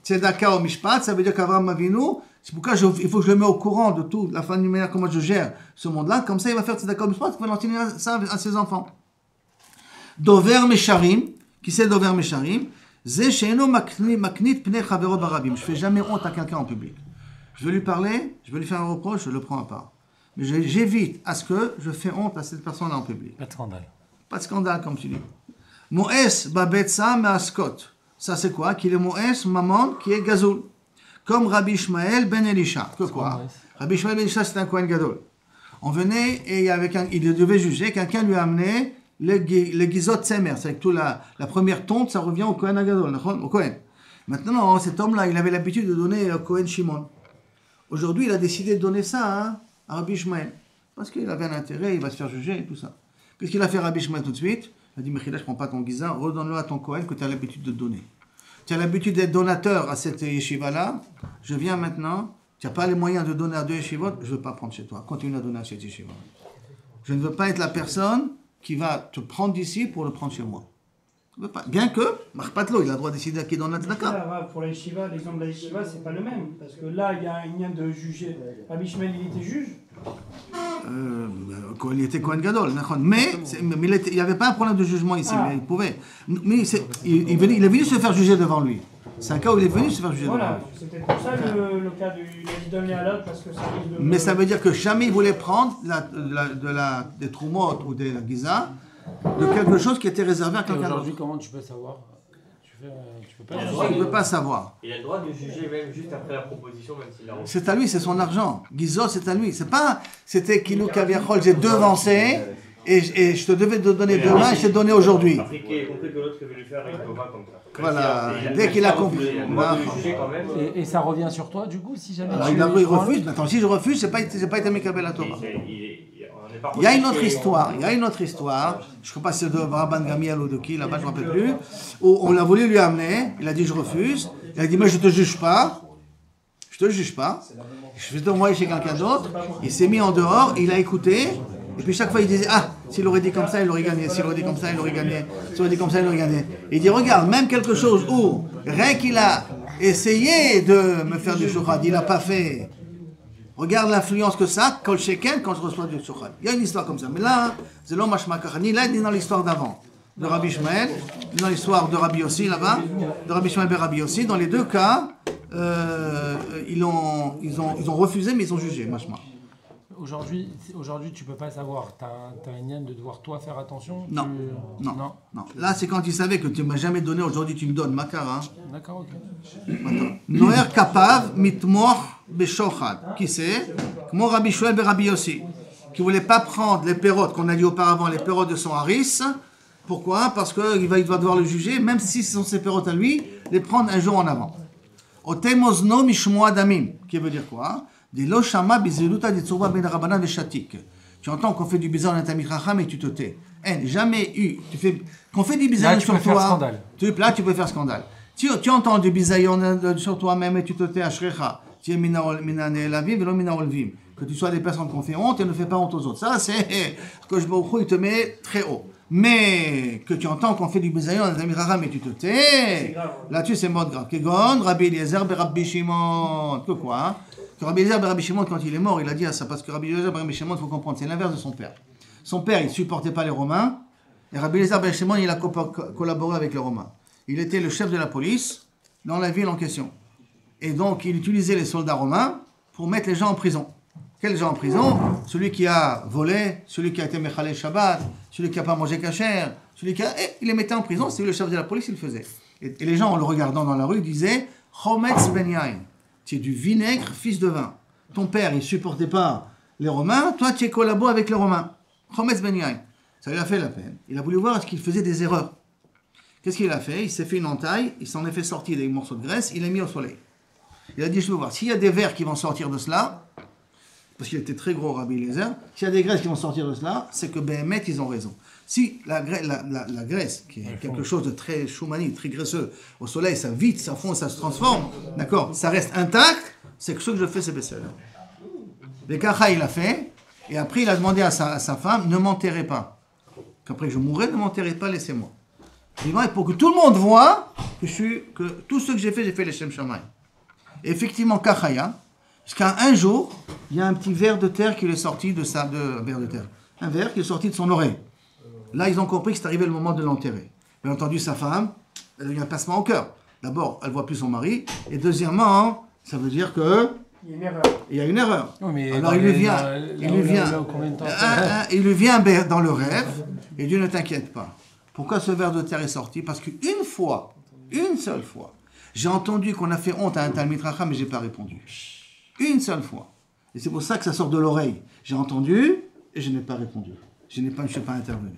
Tzedaka ou mishpat, ça veut dire qu'Abraham Avinu, c'est pourquoi il faut que je le mette au courant de tout, la manière manière comment je gère ce monde-là. Comme ça, il va faire tzedaka ou mishpat, il va enseigner ça à ses enfants. Dover mesharim, qui c'est Dover mesharim? Ze she'eno maknit pnei chavero barabim. Je fais jamais honte à quelqu'un en public. Je veux lui parler, je veux lui faire un reproche, je le prends à part. Mais j'évite à ce que je fais honte à cette personne-là en public. Pas de scandale. Pas de scandale, comme tu dis. Moes babetsa me'askot. Ça c'est quoi? Qu'il est Moès, Mammon, qui est Gazoul. Comme Rabbi Ishmael ben Elisha. Que quoi? Rabbi Ishmael ben Elisha, c'est un Kohen Gadol. On venait et il devait juger. Quelqu'un lui a amené le Gizot Tsemer. C'est avec toute la première tonte, ça revient au Kohen Gadol, au Kohen. Maintenant, cet homme-là, il avait l'habitude de donner au Kohen Shimon. Aujourd'hui, il a décidé de donner ça à Rabbi Ishmael. Parce qu'il avait un intérêt, il va se faire juger et tout ça. Qu'est-ce qu'il a fait Rabbi Ishmael tout de suite? Il a dit, Mechila, je ne prends pas ton Gizah, redonne-le à ton Kohen que tu as l'habitude de donner. Tu as l'habitude d'être donateur à cette yeshiva-là, je viens maintenant, tu n'as pas les moyens de donner à 2 yeshivot, je ne veux pas prendre chez toi, continue à donner à cette yeshiva. Je ne veux pas être la personne qui va te prendre d'ici pour le prendre chez moi. Je veux pas. Bien que, Marpatlo, il a le droit de décider à qui donne la tzedaka. Pour la yeshiva, l'exemple de la yeshiva, c'est pas le même, parce que là, il y a un lien de juger. Rabbi Ishmael, il était juge. Il était Kohen Gadol, mais il n'y avait pas un problème de jugement ici, mais il pouvait. Mais il est venu se faire juger devant lui. C'est un cas où il est venu se faire juger devant lui. Voilà, c'est peut-être pour ça le cas du donner à l'autre, parce que ça risque de... Mais ça veut dire que jamais il voulait prendre des Trumot ou des Giza de quelque chose qui était réservé à quelqu'un d'autre. Aujourd'hui, comment tu peux savoir? Tu peux pas Il ne peut pas savoir. Il a le droit de juger même juste après la proposition, même s'il l'a reçu. C'est à lui, c'est son argent. Gizo, c'est à lui. C'est pas, c'était Kilou Kaviachol, j'ai devancé et je te devais te donner demain, je t'ai donné aujourd'hui. Compris que l'autre veut lui faire avec Tova comme ça. Voilà, dès qu'il a compris. Et ça revient sur toi, du coup, si jamais Alors, il refuse. Attends, si je refuse, c'est pas été Mekabel à Torah. Il y a une autre histoire, je ne sais pas si c'est de Rabban Gamiel ou de qui, là-bas, je ne me rappelle plus, où on l'a voulu lui amener, il a dit je refuse, il a dit mais je ne te juge pas, je vais t'envoyer chez quelqu'un d'autre, il s'est mis en dehors, il a écouté, et puis chaque fois il disait s'il aurait dit comme ça, il aurait gagné, s'il aurait dit comme ça, il aurait gagné, s'il aurait dit comme ça, il aurait gagné. Et il dit regarde, même quelque chose où, rien qu'il a essayé de me faire du shouchad, il n'a pas fait. Regarde l'influence que ça, Kol Sheken, quand je reçois du Shouchad. Il y a une histoire comme ça. Mais là, c'est l'homme Mashmakar. Ni là, ni dans l'histoire d'avant. De Rabbi Ishmael, ni dans l'histoire de Rabbi Yossi là-bas, de Rabbi Ishmael et Rabbi Yossi. Dans les deux cas, ils ont refusé, mais ils ont jugé, Mashma. Aujourd'hui, tu peux pas savoir. T'as un lien de devoir toi faire attention. Non. Là, c'est quand il savait que tu m'as jamais donné. Aujourd'hui, tu me donnes, Makar. Hein. D'accord, ok. Noer Kapav mitmor beshochad. Qui c'est? Comme Rabbi Shmuel et Rabbi Yossi, qui voulait pas prendre les pérotes qu'on a dit auparavant, les pérotes de son haris. Pourquoi? Parce qu'il va devoir le juger, même si ce sont ses pérotes à lui, les prendre un jour en avant. Otemozno mishmoa damim. Qui veut dire quoi? Tu entends qu'on fait du bizarre dans ta mikracham et tu te tais. Jamais eu. Qu'on fait du bizarre sur toi. Là, tu peux faire scandale. Tu entends du bizarre sur toi-même et tu te tais à shrecha. Tu es que tu sois des personnes qui ont fait honte et ne fais pas honte aux autres. Ça, c'est que je il te met très haut. Mais que tu entends qu'on fait du bizarre dans ta mikracham et tu te tais. Là-dessus, c'est mode grave. Kegon, Rabbi Eliezer, Rabbi Shimon. Que quoi? Rabbi Eliezer, Rabbi Shimon, quand il est mort, il a dit à ça, parce que Rabbi Eliezer, Rabbi Shimon, il faut comprendre, c'est l'inverse de son père. Son père, il ne supportait pas les Romains, et Rabbi Eliezer, Rabbi Shimon, il a collaboré avec les Romains. Il était le chef de la police dans la ville en question. Et donc, il utilisait les soldats romains pour mettre les gens en prison. Quels gens en prison? Celui qui a volé, celui qui a été Mechalel Shabbat, celui qui n'a pas mangé kasher, il les mettait en prison, c'est le chef de la police, il le faisait. Et les gens, en le regardant dans la rue, disaient « Chometz ben yain ». Tu es du vinaigre, fils de vin. Ton père, il ne supportait pas les Romains, toi, tu es collabo avec les Romains. Chometz ben yain. Ça lui a fait la peine. Il a voulu voir est-ce qu'il faisait des erreurs. Qu'est-ce qu'il a fait? Il s'est fait une entaille, il s'en est fait sortir des morceaux de graisse, il l'a mis au soleil. Il a dit, je veux voir, s'il y a des vers qui vont sortir de cela, parce qu'il était très gros, Rabbi Eliezer, s'il y a des graisses qui vont sortir de cela, c'est que Béhémet, ils ont raison. Si la graisse, qui est quelque chose de très choumani, très graisseux, au soleil, ça vite, ça fond, ça se transforme, d'accord, ça reste intact, c'est que ce que je fais, c'est Bessel. Le Kacha, il a fait, et après, il a demandé à sa femme, ne m'enterrez pas. Qu'après que je mourrai, ne m'enterrez pas, laissez-moi. Pour que tout le monde voit que tout ce que j'ai fait les Shem Shammai. Et effectivement, Kachaya, jusqu'à un jour, il y a un petit ver de terre qui est sorti un ver qui est sorti de son oreille. Là, ils ont compris que c'est arrivé le moment de l'enterrer. Bien entendu, sa femme, elle a eu un pincement au cœur. D'abord, elle ne voit plus son mari. Et deuxièmement, ça veut dire que... Il y a une erreur. Oui, mais alors, il lui vient dans le rêve. Et Dieu ne t'inquiète pas. Pourquoi ce ver de terre est sorti? Parce qu'une fois Une seule fois. J'ai entendu qu'on a fait honte à un Talmid Chacham, mais je n'ai pas répondu. Une seule fois. Et c'est pour ça que ça sort de l'oreille. J'ai entendu et je n'ai pas répondu. Je ne suis pas intervenu.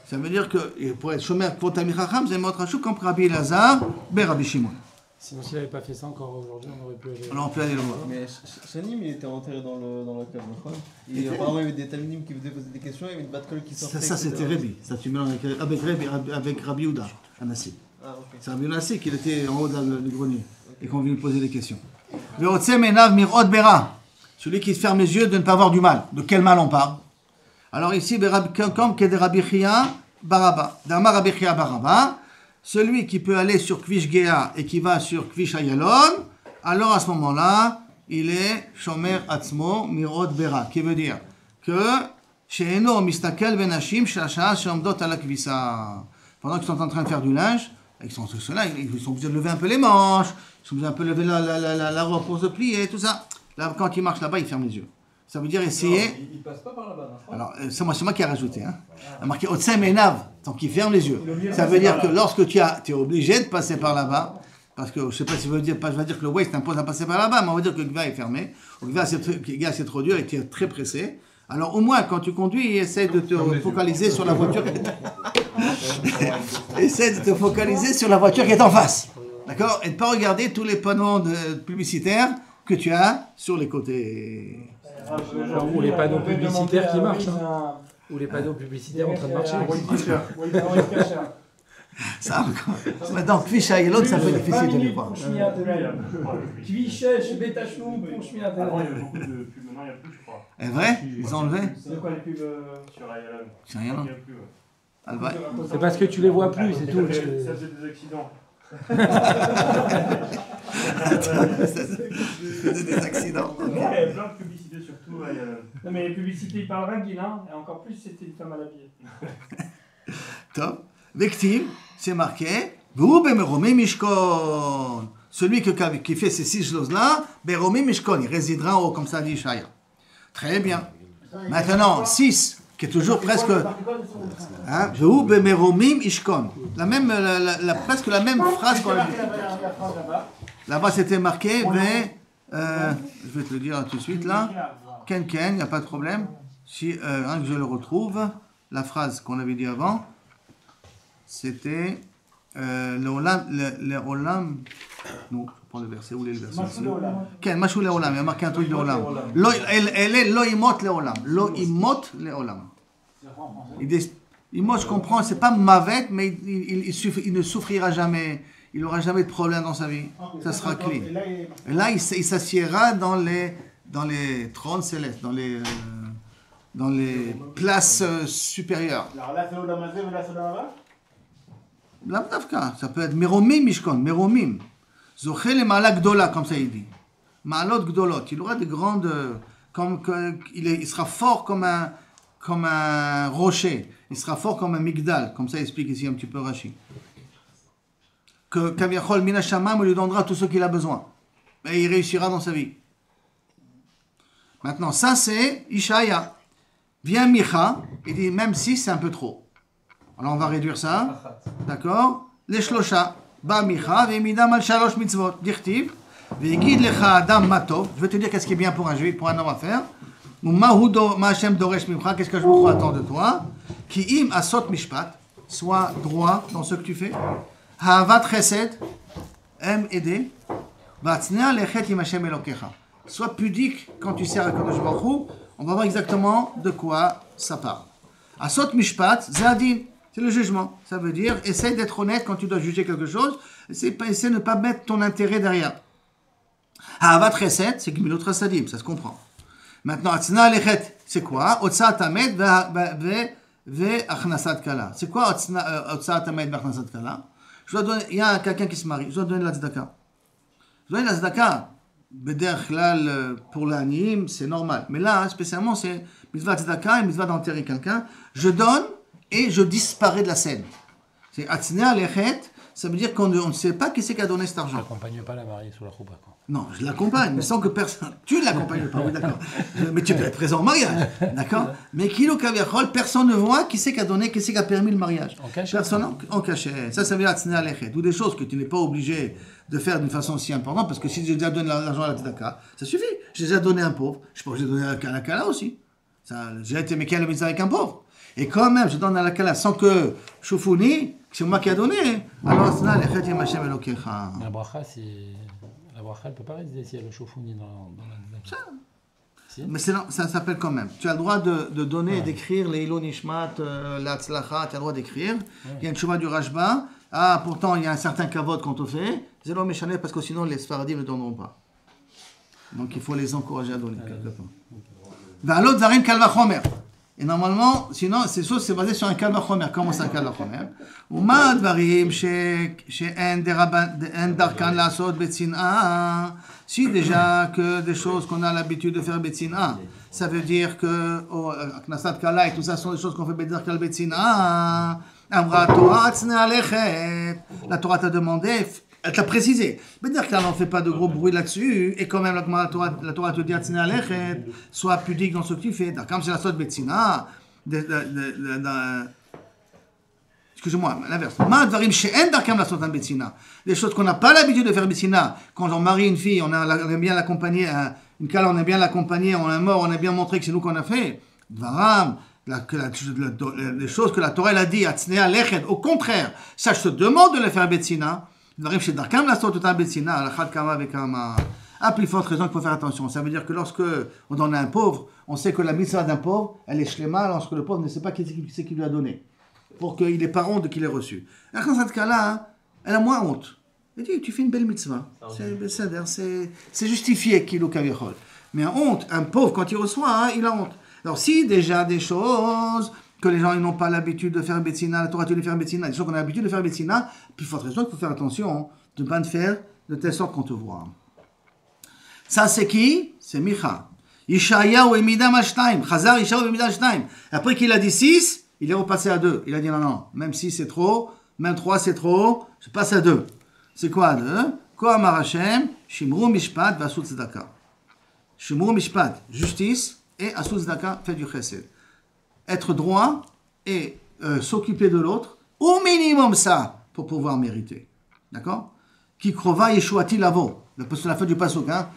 Ça veut dire que pour être Shomer pour Talmid Chacham, c'est Mot Rachou comme Rabbi Elazar, Rabbi Shimon. Sinon, s'il n'avait pas fait ça encore aujourd'hui, on aurait pu aller. Alors on peut aller le voir. Mais Shanim, il était enterré dans la cave, et apparemment, il y avait des Talmidim qui venaient poser des questions, il y avait une batte-colle qui sortait. Ça c'était Rabbi. Ça tu mélanges avec Rabbi Yehuda, Anassi. Ah, ok. C'est Rabbi Anassi qui était en haut du grenier et qu'on vient lui poser des questions. Celui qui ferme les yeux de ne pas voir du mal. De quel mal on parle? Alors ici, comme que de Rabbi Chia Baraba. D'Amar Rabbi Chia Baraba, celui qui peut aller sur Kvish Gea et qui va sur Kvish Ayalon, alors à ce moment-là, il est Shomer Atzmo Mirot Bera, qui veut dire que She'eno Mistakel Benashim Shasha Shomdot Ala Kvisa. Pendant qu'ils sont en train de faire du linge, ils sont obligés de lever un peu les manches, ils sont obligés un peu de lever la robe pour se plier, tout ça. Là, quand ils marchent là-bas, ils ferment les yeux. Ça veut dire essayer. Non, il passe pas par là-bas. Alors, c'est moi qui ai rajouté. Hein. Il a marqué Otsem Enav, donc il ferme les yeux. Ça veut dire que lorsque tu es obligé de passer par là-bas, parce que je ne sais pas si je veux dire que le Waze t'impose à passer par là-bas, mais on va dire que le gars est fermé, le gars c'est trop dur et tu es très pressé. Alors au moins, quand tu conduis, essaie de te focaliser sur la voiture. Essaie de te focaliser sur la voiture qui est en face. D'accord? Et de ne pas regarder tous les panneaux publicitaires que tu as sur les côtés. Ou les panneaux publicitaires qui marchent. Hein. Ou les panneaux publicitaires en train de marcher. Ça, maintenant, Kvish Ayalon, c'est un peu difficile de les voir. Kvish Betachnou pour Shmiat. Avant, il y avait beaucoup de pubs. Maintenant, il n'y a plus, je crois. Est vrai? Ils ont enlevé? C'est quoi les pubs Sur Ayalon. Sur Ayalon. Il n'y a plus, ouais. Alva. C'est parce que tu les vois plus, c'est tout. Ça faisait des accidents. C'est des accidents. Il y avait plein de publicités, surtout à Ayalon. Non, mais les publicités, ils parlent règle, hein, et encore plus, c'était une femme à l'habiller. Top. Victime, c'est marqué. Celui qui fait ces 6 choses-là, Beromé Mishkon, il résidera en haut, comme ça dit Shaya. Très bien. Maintenant, 6, qui est toujours presque. Hein, presque la même phrase qu'on a dit. Là-bas, c'était marqué, mais. Je vais te le dire tout de suite là. Ken, il n'y a pas de problème. Si que je le retrouve, la phrase qu'on avait dit avant. C'était le Olam. Non, je prends le verset. Où est le verset? Ken, Mashou le Olam. Il y a marqué un truc de Olam. Elle est Lo Imot le Olam. Lo Imot le Olam. Imot, je comprends, c'est pas mauvais, mais il ne souffrira jamais. Il n'aura jamais de problème dans sa vie. Ça sera clean. Et là, il s'assiera dans les trônes célestes, dans les places supérieures. Alors là, c'est Olamazé, mais là, c'est Olamazé. Ça peut être Meromim Mishkon, Meromim. Zoché le Ma'ala Gdola, comme ça il dit. Ma'alot Gdolot. Il aura des grandes. Il sera fort comme un rocher. Il sera fort comme un migdal. Comme ça il explique ici un petit peu Rashi. Que Kaviachol Minashamam lui donnera tout ce qu'il a besoin. Et il réussira dans sa vie. Maintenant, ça c'est Ishaya. Vient Micha, il dit même si c'est un peu trop. Alors on va réduire ça, d'accord? Les shlosha, ba micha, ve'imidam al shalosh mitzvot, dirtiv, ve'igid lecha adam matov. Je vais te dire qu'est-ce qui est bien pour un juif, pour un homme à faire. Ou ma Hashem doresh mimcha, qu'est-ce que je vous attends de toi? Ki im asot mishpat, sois droit dans ce que tu fais. Ha'avat chesed, aime aider. Va'atzne'a lechet im Hashem elokecha. Sois pudique quand tu sers à Kadosh Baruch Hu. On va voir exactement de quoi ça parle. Asot mishpat, zadin. C'est le jugement. Ça veut dire, essaye d'être honnête quand tu dois juger quelque chose. Essaye de ne pas mettre ton intérêt derrière. Ha'avat chesed, c'est Gmilut Chasadim, ça se comprend. Maintenant, Atzna Lechet, c'est quoi? Otsat Amed ve'achnasat kala. C'est quoi Otsat Amed ve'achnasat kala? Il y a quelqu'un qui se marie, je dois donner la tzedaka. Je dois donner la tzedaka. Bederch klal pour l'anime, c'est normal. Mais là, spécialement, c'est mitzvah tzedaka et mitzvah d'enterrer quelqu'un. Je donne et je disparais de la scène. C'est Atzna Lechet, ça veut dire qu'on ne sait pas qui c'est qui a donné cet Tu argent. n'accompagnes pas la mariée sous la choupa, quoi. Non, je l'accompagne, mais sans que personne. Tu ne l'accompagnes pas, oui, d'accord. Mais tu peux être présent au mariage, d'accord. Mais Kilo Kaviachol, personne ne voit qui c'est qui a donné, qui c'est qui a permis le mariage. En cachette. Personne en cachette. Ça veut dire Atzne Alechet. Ou des choses que tu n'es pas obligé de faire d'une façon aussi importante, parce que si j'ai déjà donné l'argent à la tzedaka, ça suffit. J'ai déjà donné à un pauvre. Je pense que j'ai donné à la kala aussi. J'ai été méquel le mitzvah avec un pauvre. Et quand même, je donne à la kala sans que Shoufouni, c'est moi qui a donné. Alors Atzne Alechet Yem Hashem Elokecha. La bracha, la bracha, elle peut pas résister si elle a le chauffouni dans la... Si. Mais ça s'appelle quand même. Tu as le droit de donner et d'écrire les Ilon Nishmat, la Tzlacha, tu as le droit d'écrire. Il y a une chouva du Rashba. Ah, pourtant, il y a un certain kavod qu'on te fait. Zélo méchané, parce que sinon, les Sfaradim ne donneront pas. Donc, il faut les encourager à donner, quelque part. V'alot zarim kal vachomer. Et normalement, sinon, c'est sûr, c'est basé sur un kal vachomer. Comment c'est un kal vachomer? Uma dvarim she'en darkan la'asot betzina. Si déjà que des choses qu'on a l'habitude de faire betzina, ça veut dire que Knasat Kala et tout ça sont des choses qu'on fait betzina betzina. Amra Torah Atzne Alechet. La Torah t'a demandé, elle t'a précisé. Betzina on ne fait pas de gros bruit là-dessus. Et quand même, la Torah te dit Atzne Alechet, sois pudique dans ce que tu fais. Comme c'est la sorte betzina, excusez-moi, l'inverse. Les choses qu'on n'a pas l'habitude de faire betsina. Quand on marie une fille, on aime bien l'accompagner, une cale, on aime bien l'accompagner, on est mort, on aime bien montrer que c'est nous qu'on a fait. Dvaram, les choses que la Torah elle a dit, Atznea Lechet, au contraire, ça je te demande de le faire betsina. Dvarim chez Darkam la sorte de betsina, Alachat Kama avec Kama. À plus forte raison qu'il faut faire attention. Ça veut dire que lorsque on donne à un pauvre, on sait que la mitzvah d'un pauvre, elle est shlema lorsque le pauvre ne sait pas qui c'est qui lui a donné. Pour qu'il n'ait pas honte de qu'il ait reçu. Alors, dans ce cas-là, elle a moins honte. Elle dit, tu fais une belle mitzvah. C'est justifié qu'il ou kavichol. Mais en honte, un pauvre, quand il reçoit, il a honte. Alors, si déjà des choses que les gens n'ont pas l'habitude de faire betsina, la Torah te dit de faire betsina, des choses qu'on a l'habitude de faire betsina, plus forte raison qu'il faut faire attention de ne pas le faire de telle sorte qu'on te voit. Ça, c'est qui? C'est Micha. Ishayahu Emidam Ashtaim. Chazar Ishayahu Emidam Ashtaim. Après qu'il a dit 6, il est repassé à 2. Il a dit non, même 6 c'est trop, même 3 c'est trop, je passe à 2. C'est quoi 2? Ko amar Hashem, Shimru Mishpat v'asut tzedaka. Shimru Mishpat, justice, et asut tzedaka, fait du chesed. Être droit et s'occuper de l'autre, au minimum ça, pour pouvoir mériter. D'accord? Ki krova yeshuati lavo. La fin du pasuk, hein?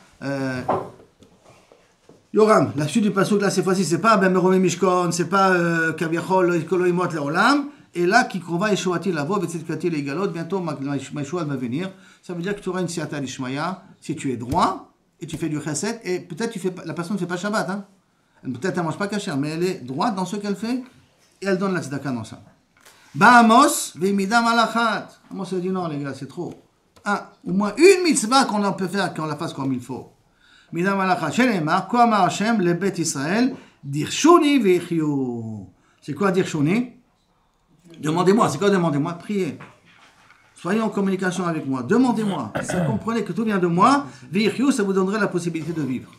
Yoram, la suite du pasuk là, cette fois-ci, c'est pas Ben Meromé Mishkon, c'est pas Kaviachol, Koloimot, Leolam, et là, qui krova Yeshuati Lavo, Vetzetkati Leigalot, bientôt ma Yeshua va venir. Ça veut dire que tu auras une Siata Lishmaya, si tu es droit, et tu fais du chesed, et peut-être la personne ne fait pas Shabbat, hein. Peut-être elle ne mange pas kasher, mais elle est droite dans ce qu'elle fait, et elle donne la tzedaka dans ça. Ba'amos, Ve'imidam alachat. Amos a dit non, les gars, c'est trop. Au moins une mitzvah qu'on peut faire, qu'on la fasse comme il faut. Midam alachat, shenemar, ko amar Hashem, le bet Israël, dirshuni ve'chyu. C'est quoi dirshuni? Demandez-moi, c'est quoi demandez-moi? Priez. Soyez en communication avec moi. Demandez-moi. Si vous comprenez que tout vient de moi, ve'chyu, ça vous donnerait la possibilité de vivre.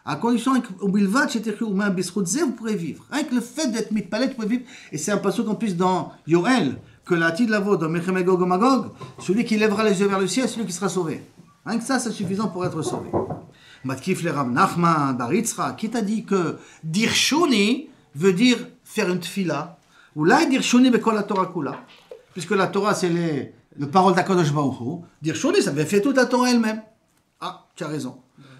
À condition qu'au bilvat, ou même bisroutze, vous pourrez vivre. Avec le fait d'être mitpalet, vous pouvez vivre. Et c'est un passage en plus dans Yoel, que la Tid Lavo, dans Mechem et Gog et Magog, celui qui lèvera les yeux vers le ciel, celui qui sera sauvé. Rien que ça, c'est suffisant pour être sauvé. Matkif le Rav Nachman, Baritzra, qui t'a dit que Dirshuni veut dire faire une tfila, ou là, Dirshuni bekol la Torah kula. Puisque la Torah, c'est les paroles d'Akadosh Baruch Hu. Dirshuni, ça veut faire toute la Torah elle-même. Ah, tu as raison.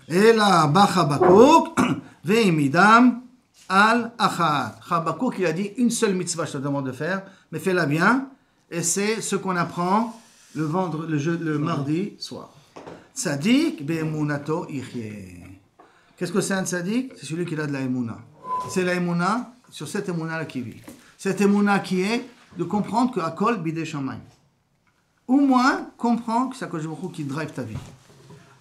Et là, Chabakuk, Ve'imidam al achat. Chabakuk, il a dit une seule mitzvah, je te demande de faire, mais fais-la bien. Et c'est ce qu'on apprend le mardi soir. Tzadik be'emunato ichye. Qu'est-ce que c'est un tzadik? C'est celui qui a de la emuna. C'est la emuna, sur cette emuna-là qui vit. Cette emuna qui est de comprendre que Akol bidei shamayim. Au moins, comprends que c'est Akadosh Baruch Hu qui drive ta vie.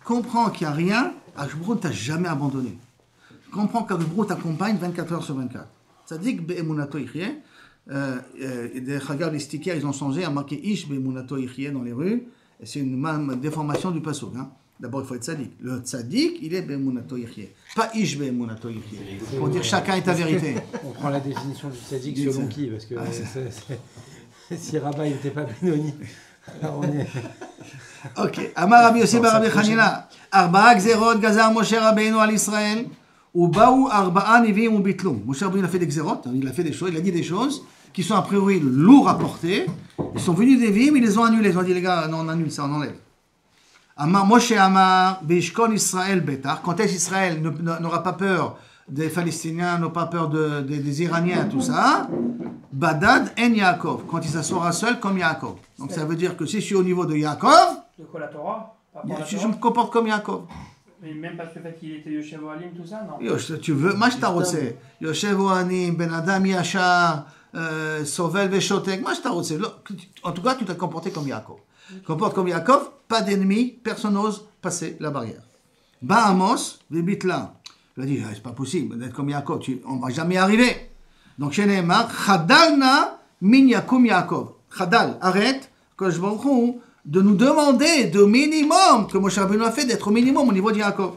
Comprends qu'il n'y a rien, Akadosh Baruch Hu ne t'a jamais abandonné. Comprends qu'Akadosh Baruch Hu t'accompagne 24 heures sur 24. Tzadik be'emunato ichye. Des Chagar, les stickers, ils ont changé, il y a marqué Ish be'emunato ichye dans les rues. Et c'est une déformation du pasuk. Hein. D'abord, il faut être tzaddik. Le tzaddik, il est be'emunato ichye. Pas Ish be'emunato ichye. Pour dire chacun est ta vérité. On prend la définition du tzaddik selon qui? Parce que si Rabat n'était pas Benoni, Ok. Amar Rabbi Yossi bar Rabbi Chanina. Arba'a gzerot gazar Moshe Rabbeinu al Israël. Ubaou arba'a nivim ubitlum. Moshe Rabbeinu a fait des gzerot, il a fait des choses, il a dit des choses qui sont a priori lourds à porter. Ils sont venus des vimes, ils les ont annulés. Ils ont dit, les gars, non, on annule ça, on enlève. Amar Moshe Amar, Beishkon Israël Betar. Quand est-ce Israël n'aura pas peur des Palestiniens, n'aura pas peur des Iraniens, tout ça. Badad en Yaakov. Quand il s'assoira seul comme Yaakov. Donc ça veut dire que si je suis au niveau de Yaakov, De quoi la Torah? Par rapport à la je Torah me comporte comme Yaakov. Mais même parce que le fait qu'il était Yoshev Ohalim, tout ça, non? Tu veux, מה שאתה רוצה. יושב עני, בן אדם ישר, סובל ושותק, מה שאתה רוצה. En tout cas, tu t'as comporté comme Yaakov. Comporte comme Yaakov, pas d'ennemis, personne n'ose passer la barrière. Ba Amos, Vebitla. Il a dit, c'est pas possible d'être comme Yaakov, on va jamais y arriver. Donc, chez Nehemar, Chadalna min Yakum Yaakov. Chadal, arrête, que je vous de nous demander de minimum, que Moshe Rabbeinu a fait, d'être au minimum au niveau de Yaakov.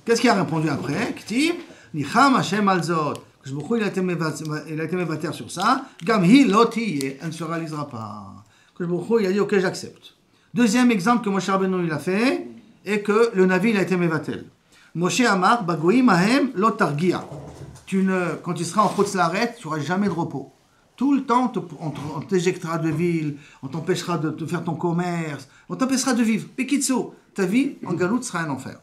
Qu'est-ce qu'il a répondu après? K'tiv, Nicham Hashem Alzot. Que je vous il a été mévater sur ça. Gam hi loti, elle ne se réalisera pas. Que je vous il a dit, ok, j'accepte. Deuxième exemple que Moshe Rabbeinu il a fait, est que le Navi il a été mévatel. Moshe Amar, Bagoïm Ahem Lotargia. Quand tu seras en Chutz Laaretz, tu n'auras jamais de repos. Tout le temps, on t'éjectera de ville, on t'empêchera de faire ton commerce, on t'empêchera de vivre. Pekitsu, ta vie en Galoute sera un enfer.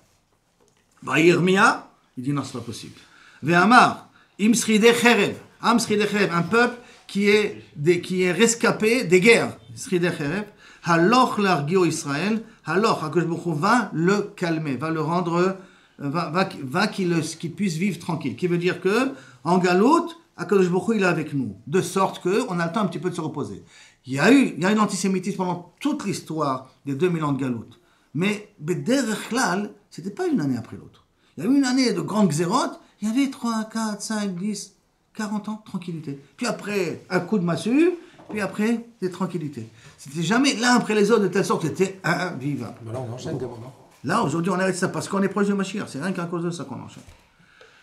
Yirmia, il dit non, c'est pas possible. Ve'amar, Im Sride Cherev, Am Sride Cherev, un peuple qui est rescapé des guerres. Sride Cherev, Haloch Largio Israël, Haloch, HaKadosh Baruch Hu va le calmer, va le rendre, va qu'il puisse vivre tranquille. Qui veut dire que, en Galoute, HaKadosh Baruch Hu, il est avec nous, de sorte qu'on a le temps un petit peu de se reposer. Il y a eu l'antisémitisme pendant toute l'histoire des 2000 ans de Galoute. Mais Bederech Klal, c'était pas une année après l'autre. Il y a eu une année de grande xérote, il y avait 3, 4, 5, 10, 40 ans de tranquillité. Puis après, un coup de massue, puis après, des tranquillités. C'était jamais l'un après les autres de telle sorte que c'était invivable. Ben là, on enchaîne quand même. Là, aujourd'hui, on arrête ça parce qu'on est proche de Mashiach. C'est rien qu'à cause de ça qu'on enchaîne.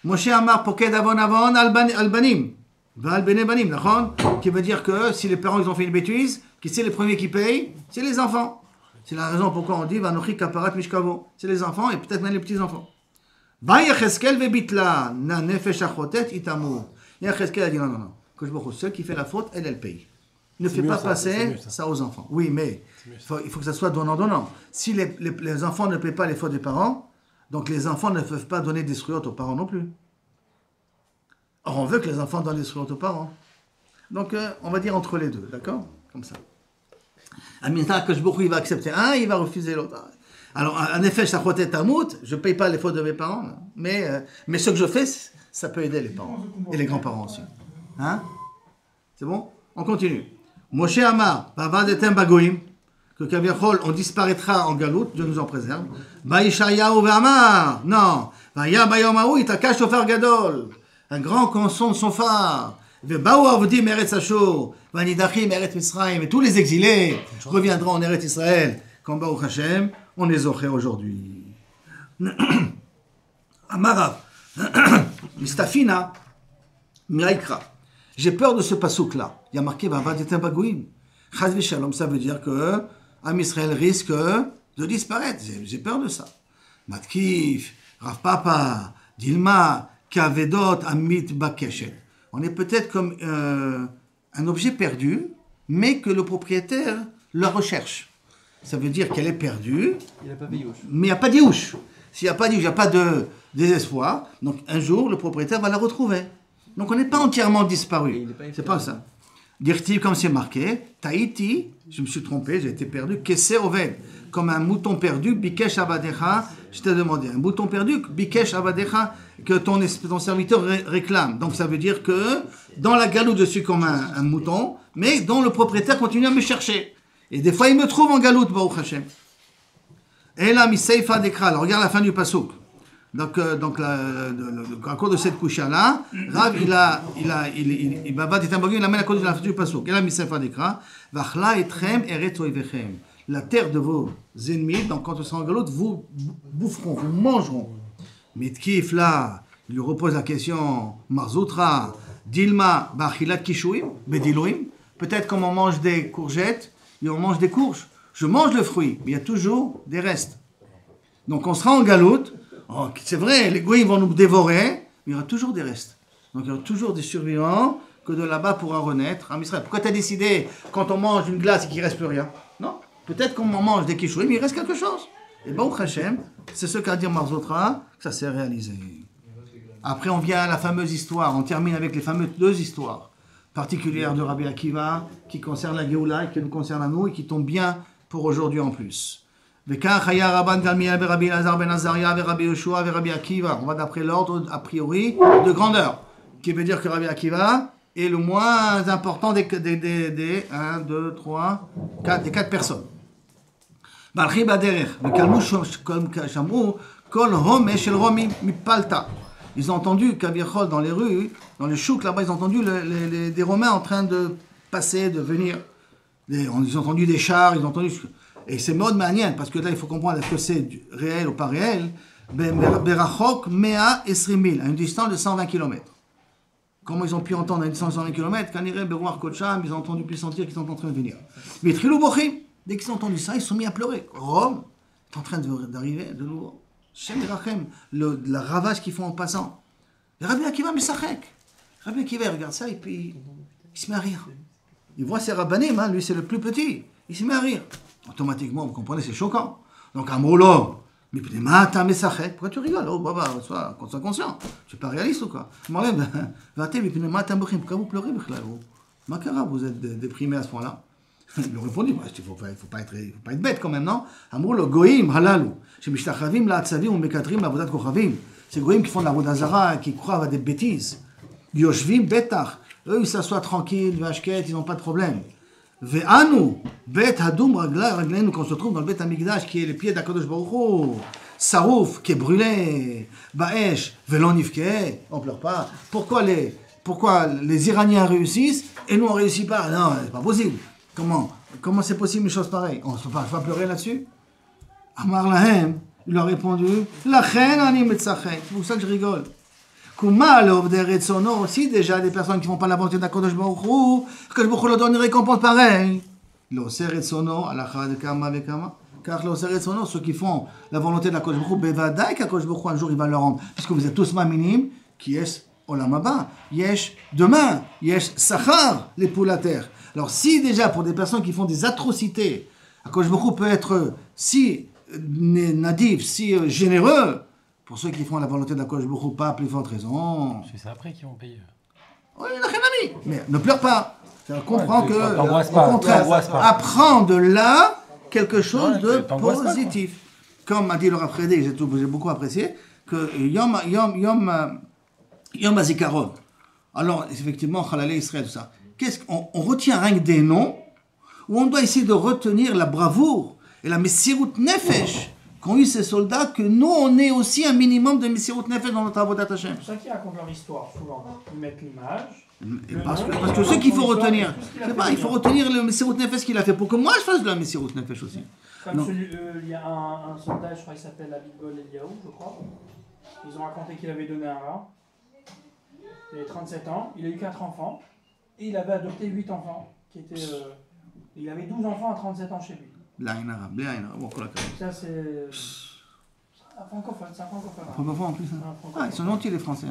Moshe Amar Poked Avon Albanim. Val Bene Banim, d'accord? Qui veut dire que si les parents ils ont fait une bêtise, qui c'est les premiers qui payent? C'est les enfants. C'est la raison pourquoi on dit Vanochi Kaparat Mishkavo. C'est les enfants et peut-être même les petits-enfants. Va Yecheskel Vebitla, na Nefesh Achotet Itamu. Yecheskel a dit non. Que je vois ceux qui fait la faute, elle paye. Ne fais pas passer ça aux enfants. Oui, mais il faut que ça soit donnant-donnant. Si les enfants ne paient pas les fautes des parents, donc les enfants ne peuvent pas donner des sruot aux parents non plus. Or, on veut que les enfants donnent des sruot aux parents. Donc, on va dire entre les deux, d'accord? Comme ça. Aminta, que il va accepter un, il va refuser l'autre. Alors, en effet, je ne paye pas les fautes de mes parents, mais ce que je fais, ça peut aider les parents. Et les grands-parents aussi. Hein? C'est bon? On continue. Moshe Amar, Bavad etem bagoim, que Kaviachol, on disparaîtra en galoute, Dieu nous en préserve. Baïshayahu ve'amar, non. Vaya bayomahu, itakash shofar gadol. Un grand canson de son phare. Ve'baou avdim eretz Ashur, vanidachim eretz Misraim, et tous les exilés reviendront en Eretz Israël. Comme Baruch Hashem, on les offrait aujourd'hui. Amarav, Mistafina, Miraikra. J'ai peur de ce pasouk-là. Il y a marqué Vavad etem bagoim. Chaz v'shalom, ça veut dire que Am Israël risque de disparaître. J'ai peur de ça. Matkif, Rav Papa, Dilma, Kavedot, Amit Bakeshet. On est peut-être comme un objet perdu, mais que le propriétaire le recherche. Ça veut dire qu'elle est perdue, Il n'a pas payé. mais il n'y a pas d'youch. S'il n'y a pas d'youch, il n'y a pas de désespoir. Donc un jour, le propriétaire va la retrouver. Donc on n'est pas entièrement disparu. C'est pas ça. Dirti, comme c'est marqué, Tahiti, je me suis trompé, j'ai été perdu, Kesse Oved, comme un mouton perdu, Bikesh Abadecha, je t'ai demandé, un mouton perdu, Bikesh Abadecha, que ton serviteur réclame. Donc ça veut dire que dans la galoute, je suis comme un mouton, mais dont le propriétaire continue à me chercher. Et des fois, il me trouve en galoute, Baruch Hashem. Et là, Miseifa Dekra, alors regarde la fin du pasouk. Donc à cause de cette couche-là, Rav, il amène à cause de la fin du pasouk. Et là, Miseifa Dekra, Vachla etrem eret oivechem. La terre de vos ennemis, donc quand on sera en galoute, vous boufferont, vous mangeront. Mitkif, là, il lui repose la question, Marzoutra, Dilma, Bachilat Kishuim, Bedilouim. Peut-être comme on mange des courgettes, Et on mange des courges. Je mange le fruit, mais il y a toujours des restes. Donc on sera en galoute. Oh, c'est vrai, les goïs vont nous dévorer, mais il y aura toujours des restes. Donc il y aura toujours des survivants que de là-bas pourra renaître en Israël. Pourquoi tu as décidé, quand on mange une glace et qu'il ne reste plus rien? Non. Peut-être qu'on en mange des quichouis, mais il reste quelque chose. Et bon, Hachem, c'est ce qu'a dit Marzotra, que ça s'est réalisé. Après, on vient à la fameuse histoire, on termine avec les fameuses 2 histoires particulières de Rabbi Akiva, qui concernent la Géoula, et qui nous concernent à nous, et qui tombent bien pour aujourd'hui en plus. On va d'après l'ordre, a priori, de grandeur, qui veut dire que Rabbi Akiva est le moins important des 1, 2, 3, 4, des 4 personnes. Ils ont entendu Kaviachol dans les rues, dans les chouks là-bas, ils ont entendu des Romains en train de passer, de venir. Ils ont entendu des chars, ils ont entendu. Et c'est mode manienne, parce que là il faut comprendre est-ce que c'est réel ou pas réel. Berachok Mea Esrimil, à une distance de 120 km. Comment ils ont pu entendre à une distance de 120 km? Quand ils ils ont entendu pu sentir qu'ils sont en train de venir. Mais Trilou Bochim, dès qu'ils ont entendu ça, ils se sont mis à pleurer. Rome est en train d'arriver de nouveau. Shem Rachem, le ravage qu'ils font en passant. Et Rabbi Akiva Mesachek. Rabbi Akiva regarde ça et puis il se met à rire. Il voit ses rabbanim, lui c'est le plus petit. Il se met à rire. Automatiquement, vous comprenez, c'est choquant. Donc un mot là, mais pourquoi tu rigoles? Oh, baba, sois conscient. Tu n'es pas réaliste ou quoi? Pourquoi vous pleurez? Vous êtes déprimé à ce point-là. Ils lui ont répondu, il ne faut pas être bête quand même, non? Amrou goïm halalu, shemishtachavim la'atzavim ou mekatrim la'avodat kochavim. C'est goïm qui font de la avodat zara, qui croient à des bêtises. Yoshvim betach, eux ils s'assoient tranquilles, vashket, ils n'ont pas de problème. Ve'anu, bet hadum ragleinu, quand on se trouve dans le bet amigdash, qui est les pieds d'Akadosh Baruch Hu, sarouf, qui est brûlé, ba'esh, velon nifke, on ne pleure pas. Pourquoi les Iraniens réussissent et nous on ne réussit pas? Non, c'est pas possible. Comment c'est possible une chose pareille? On ne va pas pleurer là-dessus? Amar Lahem, il leur a répondu, Lachen ani metzachek, c'est pour ça que je rigole. Kuma l'ovdei retzono, aussi déjà des personnes qui ne font pas la volonté d'Akadosh Baruch Hu, Akadosh Baruch Hu leur donne une récompense pareille. L'oseh retzono, alacha de kama vekama, car l'oseh retzono, ceux qui font la volonté d'Akadosh Baruch Hu, bevadai qu'Akadosh Baruch Hu un jour il va leur rendre, puisque vous êtes tous maminim, qui est olam haba, yesh demain, yesh sachar, les poules à terre. Alors si déjà pour des personnes qui font des atrocités, Akadosh Baruch Hu peut être si nadif, si généreux, pour ceux qui font la volonté d'Akadosh Baruch Hu, pas à plus forte raison. Parce que c'est après qu'ils vont payer. Oui, il n'a rien à dire. Mais ne pleure pas. Ça comprend que, au contraire, apprends de là quelque chose de positif. Comme a dit le Rav Frédé, j'ai beaucoup apprécié, que Yom HaZikaron. Alors, effectivement, Chalalé Israël, tout ça. On retient rien que des noms, où on doit essayer de retenir la bravoure et la Messirut Nefesh qu'ont eu ces soldats, que nous, on ait aussi un minimum de Messirut Nefesh dans notre Avodat Hashem. C'est pour ça qu'ils racontent leur histoire, souvent. Ils mettent l'image. Parce que ce qu'il faut retenir, c'est pas, il faut retenir le Messirut Nefesh qu'il a fait, pour que moi je fasse de la Messirut Nefesh aussi. Comme il y a un soldat, je crois qu'il s'appelle Abidbol Eliaou, je crois. Ils ont raconté qu'il avait donné un rat. Il avait 37 ans, il a eu 4 enfants, et il avait adopté 8 enfants, qui étaient... il avait 12 enfants à 37 ans chez lui. Ça c'est... un francophone, c'est un francophone. Francophone en plus. Ils sont gentils les Français.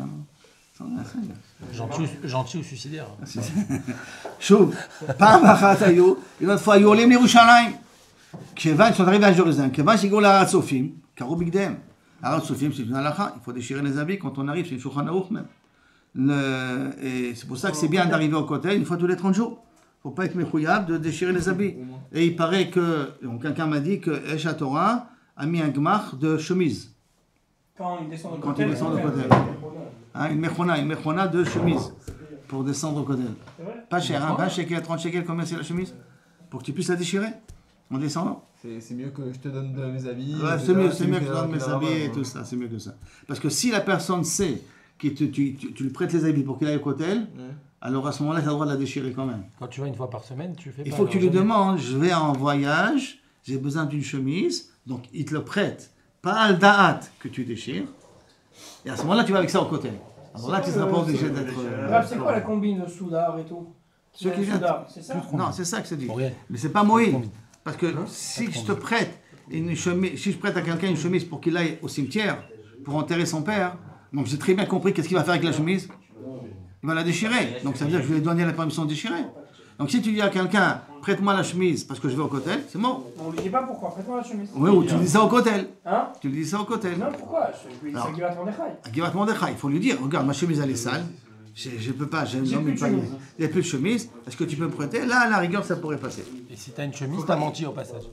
Gentil ou suicidaire. Chou, פעם אחת היו, une autre fois, היו עולים לירושלים. כיוון sont arrivés à Jérusalem, כיוון שהגיעו להר הצופים, קראו בגדיהם. הר הצופים, c'est une halakha, il faut déchirer les habits quand on arrive, c'est une Shulchan Aruch même. Et c'est pour ça que c'est bien d'arriver au côté une fois tous les 30 jours. Il ne faut pas être méchouillable de déchirer les habits. Et il paraît que, donc quelqu'un m'a dit que Esha Torah a mis un gmach de chemise. Quand il descend de côté. Une mechona de chemise pour descendre au Kotel. Pas cher, 20 shekels, 30 shekels, combien c'est la chemise? Pour que tu puisses la déchirer en descendant. C'est mieux que je te donne mes habits. Ouais, c'est mieux que je te donne mes habits et tout ça, c'est mieux que ça. Parce que si la personne sait que tu lui prêtes les habits pour qu'il aille au Kotel, alors à ce moment-là, tu as le droit de la déchirer quand même. Quand tu vas une fois par semaine, tu fais pas. Il faut que tu lui demandes, je vais en voyage, j'ai besoin d'une chemise, donc il te le prête. Pas al da'at que tu déchires. Et à ce moment-là, tu vas avec ça au côté. Alors là, tu ne seras pas obligé d'être... C'est quoi la combine de Soudar et tout Ceux qui viennent. C'est ça. Non, c'est ça que c'est dit. Pour rien. Mais c'est pas Moïse. Combien? Parce que si je te prête une chemise, si je prête à quelqu'un une chemise pour qu'il aille au cimetière pour enterrer son père, donc j'ai très bien compris qu'est-ce qu'il va faire avec la chemise. Il va la déchirer. Donc ça veut dire que je lui ai donné la permission de déchirer. Donc si tu dis à quelqu'un, prête-moi la chemise parce que je vais au cotel, c'est bon. On lui dit pas pourquoi, prête-moi la chemise. Oui, ou tu lui dis ça au cotel. Hein? Tu lui dis ça au cotel. Non, pourquoi? Je lui dis ça Givat Mordechai. À Givat Mordechai, il faut lui dire, regarde, ma chemise elle est sale. Je peux pas, j'ai plus de chemise. Il n'y a plus de chemise. Est-ce que tu peux me prêter? Là, à la rigueur, ça pourrait passer. Et si t'as une chemise, t'as menti au passage.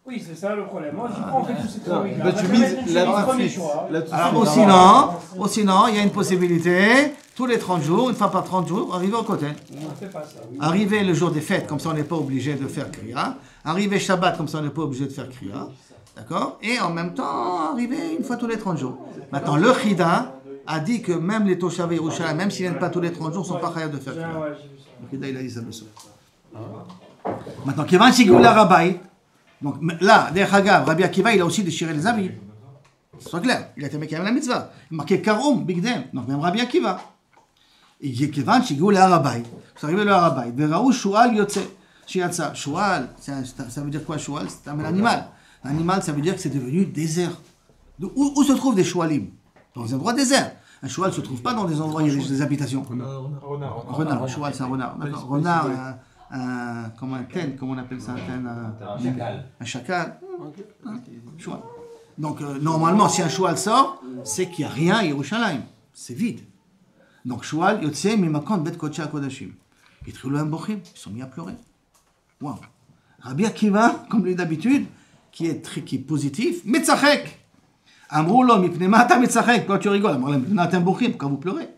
Oui, c'est ça le problème. Moi, j'y prends, on fait tous ces théories-là. La chemise, premier choix. Alors, sinon, il y a une possibilité, tous les 30 jours, une fois par 30 jours, arriver au cotel. On fait pas ça. Arriver le jour des fêtes, comme ça on n'est pas obligé de faire kriya. Arriver Shabbat, comme ça on n'est pas obligé de faire kriya. D'accord? Et en même temps, arriver une fois tous les 30 jours. Maintenant, le Chida a dit que même les Toshavei Yerushalayim, même s'ils ne viennent pas tous les 30 jours, ne sont pas chayav de faire kriya. Ouais, j'ai vu ça. Le Chida, il a dit ça dessus. Maintenant, Kevan Shigou la Rabbaï. Donc là, Derech Hagav, Rabbi Akiva, il a aussi déchiré les habits. Soit clair, il a été mekayem la mitzvah. Il marqué Karoum, Bigdem. Donc même Rabbi Akiva. Et Kevan Shigou la Rabbaï. C'est arrivé le Rabbaï. Veraou Shual Yotse. Shiatsa. Shual, ça veut dire quoi Shual? C'est un animal. Animal, ça veut dire que c'est devenu désert. Où se trouvent des Shualim? Dans des endroits déserts. Un Shual ne se trouve pas dans des endroits où il y a des habitations. Renard. Shual, c'est un renard. D'accord. Renard, comme un ten, comment on appelle ça? Un chacal. Shual. Donc, normalement, si un Shual sort, c'est qu'il n'y a rien à Yerushalayim. C'est vide. Donc, Shual, Yotse, Mimakon, Bet Kodesh HaKodashim. Ils sont mis à pleurer. Wow. Rabbi Akiva, comme lui d'habitude, qui est positif, Metzachek. Amroulo, Mipnema, ta Metzachek. Pourquoi tu rigoles? Pourquoi vous pleurez?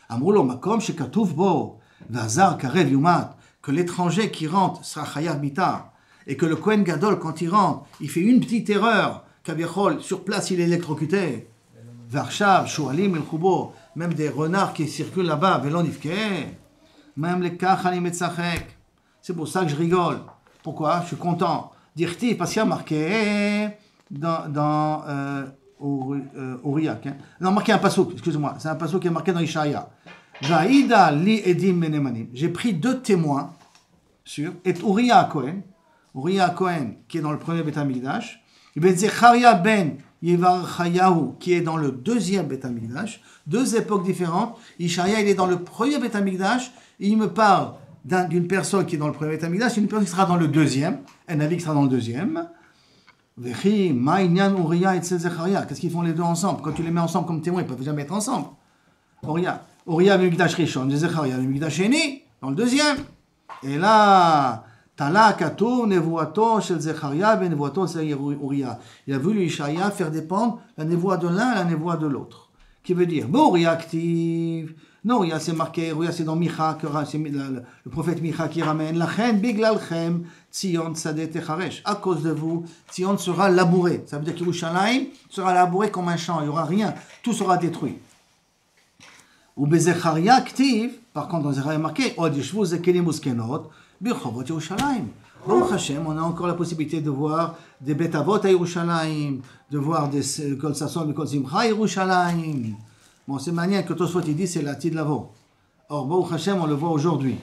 Amroulo, Makom, Shekatouf Bo, Vazar, Karev, Yumat. Que l'étranger qui rentre sera chayav mitar. Et que le Kohen Gadol, quand il rentre, il fait une petite erreur. Kaviachol, sur place, il est électrocuté. Varshav, Shualim, El Khubo. Même des renards qui circulent là-bas, Velon Ifke. Même les Kachali Metzachek. C'est pour ça que je rigole. Pourquoi? Je suis content. Dirti, parce qu'il y a marqué dans Aurillac. Non, marqué un pasouk, excusez-moi. C'est un pasouk qui est marqué dans Ishaïa. Vaïda li edim menemanim. J'ai pris 2 témoins sur et Uriah Cohen, qui est dans le premier Beth Amikdash, et Zecharia ben Yevarchayahu, qui est dans le deuxième Beth Amikdash, 2 époques différentes. Ishaïa, il est dans le premier Beth Amikdash, et il me parle d'une personne qui est dans le premier Beth Amikdash, et une personne qui sera dans le deuxième, un avis qui sera dans le deuxième. Vechi, Ma'inyan Uriah et Zecharia. Qu'est-ce qu'ils font les deux ensemble? Quand tu les mets ensemble comme témoins, ils ne peuvent jamais être ensemble. Uriah Mikdash Rishon, Zecharia Mikdash Sheni, dans le deuxième. Et là, Tala Katou, Nevuato, Shel Zecharia, Ben Nevuato, c'est Uriah. Il a voulu Ishaïa faire dépendre la névoie de l'un et la névoie de l'autre. Qui veut dire, bon, Uriah active. Non, Uriah c'est marqué, Uriah c'est dans Micha, c'est le prophète Micha qui ramène. La chen, Biglalchem, Tzion, Tzadeh, Techaresh. À cause de vous, Tzion sera labouré. Ça veut dire qu'Yerushalayim sera labouré comme un champ. Il n'y aura rien. Tout sera détruit. Ou Bezecharia active, par contre dans Zecharia marqué, Od Yeshvu Zekelim Uskenot, Birchovot Yerushalayim. Baruch Hashem, on a encore la possibilité de voir des Beth Avot à Yerushalayim, de voir des Kol Sasson et Kol Simcha à Yerushalayim. Bon, c'est manière que Tosfot il dit c'est la Tid Lavo. Or, Baruch Hashem, on le voit aujourd'hui.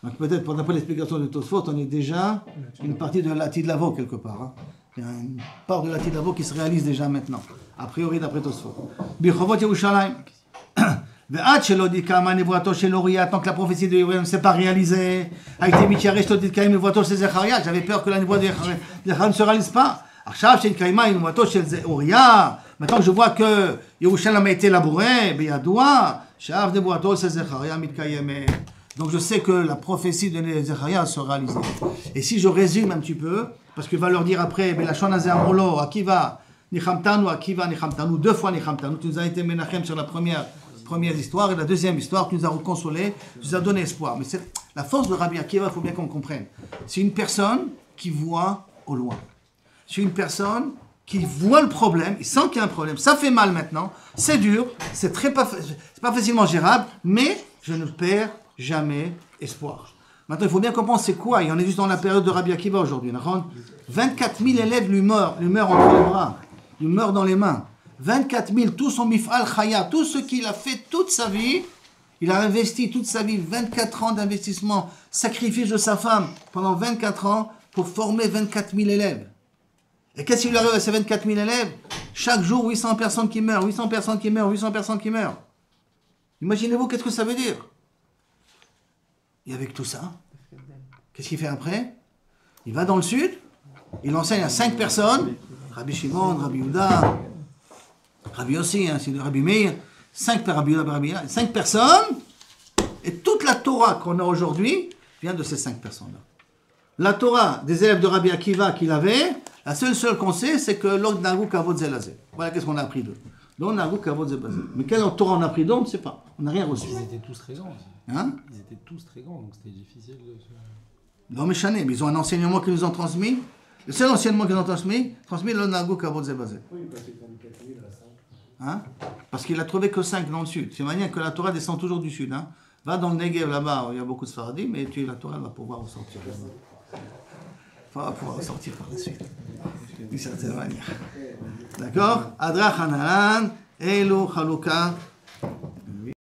Donc peut-être, d'après l'explication de Tosfot, on est déjà une partie de la Tid Lavo quelque part. Hein. Il y a une part de la Tid Lavo qui se réalise déjà maintenant. A priori, d'après Tosfot. Birchovot Yerushalayim. Tant que la prophétie de Uriah ne s'est pas réalisée, j'avais peur que la névoie de Zecharia ne se réalise pas. Maintenant que je vois que Yerushalayim a été labouré, donc je sais que la prophétie de Zecharia se réalise. Et si je résume un petit peu, parce qu'il va leur dire après, Akiva, Nichamtanu, 2 fois Nichamtanu, tu nous as été Menachem sur la première histoire, et la deuxième histoire qui nous a reconsolé, qui nous a donné espoir. Mais c'est la force de Rabbi Akiva, il faut bien qu'on comprenne. C'est une personne qui voit au loin. C'est une personne qui voit le problème, il sent qu'il y a un problème, ça fait mal maintenant, c'est dur, c'est pas facilement gérable, mais je ne perds jamais espoir. Maintenant, il faut bien comprendre c'est quoi, et on est juste dans la période de Rabbi Akiva aujourd'hui. 24 000 élèves lui meurent entre les bras, lui meurent dans les mains. 24 000, tout son mif'al chaya, tout ce qu'il a fait toute sa vie, Il a investi toute sa vie, 24 ans d'investissement, sacrifice de sa femme pendant 24 ans pour former 24 000 élèves. Et qu'est-ce qui lui arrive à ces 24 000 élèves? Chaque jour, 800 personnes qui meurent, 800 personnes qui meurent, 800 personnes qui meurent. Imaginez-vous qu'est-ce que ça veut dire. Et avec tout ça, qu'est-ce qu'il fait après? Il va dans le sud, il enseigne à 5 personnes, Rabbi Shimon, Rabbi Yehuda, Rabbi Yossi, Rabbi Meir, 5 personnes, et toute la Torah qu'on a aujourd'hui vient de ces 5 personnes-là. La Torah des élèves de Rabbi Akiva qu'il avait, la seule qu'on sait, c'est que l'Od Nagu Kavod Zelazé. Voilà qu'est-ce qu'on a appris d'eux. L'Od Nagu Kavod Zelazé. Mais quelle Torah on a appris d'eux, on ne sait pas. On n'a rien reçu. Ils étaient tous très grands. Hein? Ils étaient tous très grands, donc c'était difficile de se... Non, mais chané, mais ils ont un enseignement qu'ils nous ont transmis. Le seul enseignement qu'ils nous ont transmis l'Od Nagu Kavod Zelazé. Oui, parce qu'il a 4 000 à 5. Hein? Parce qu'il a trouvé que 5 dans le sud. C'est manière que la Torah descend toujours du sud. Hein? Va dans le Negev là-bas, il y a beaucoup de Sfaradim, mais la Torah va pouvoir ressortir là-bas. Va pouvoir ressortir par la suite. D'une certaine manière. D'accord? Adra Hanalan, Elu Chaluka.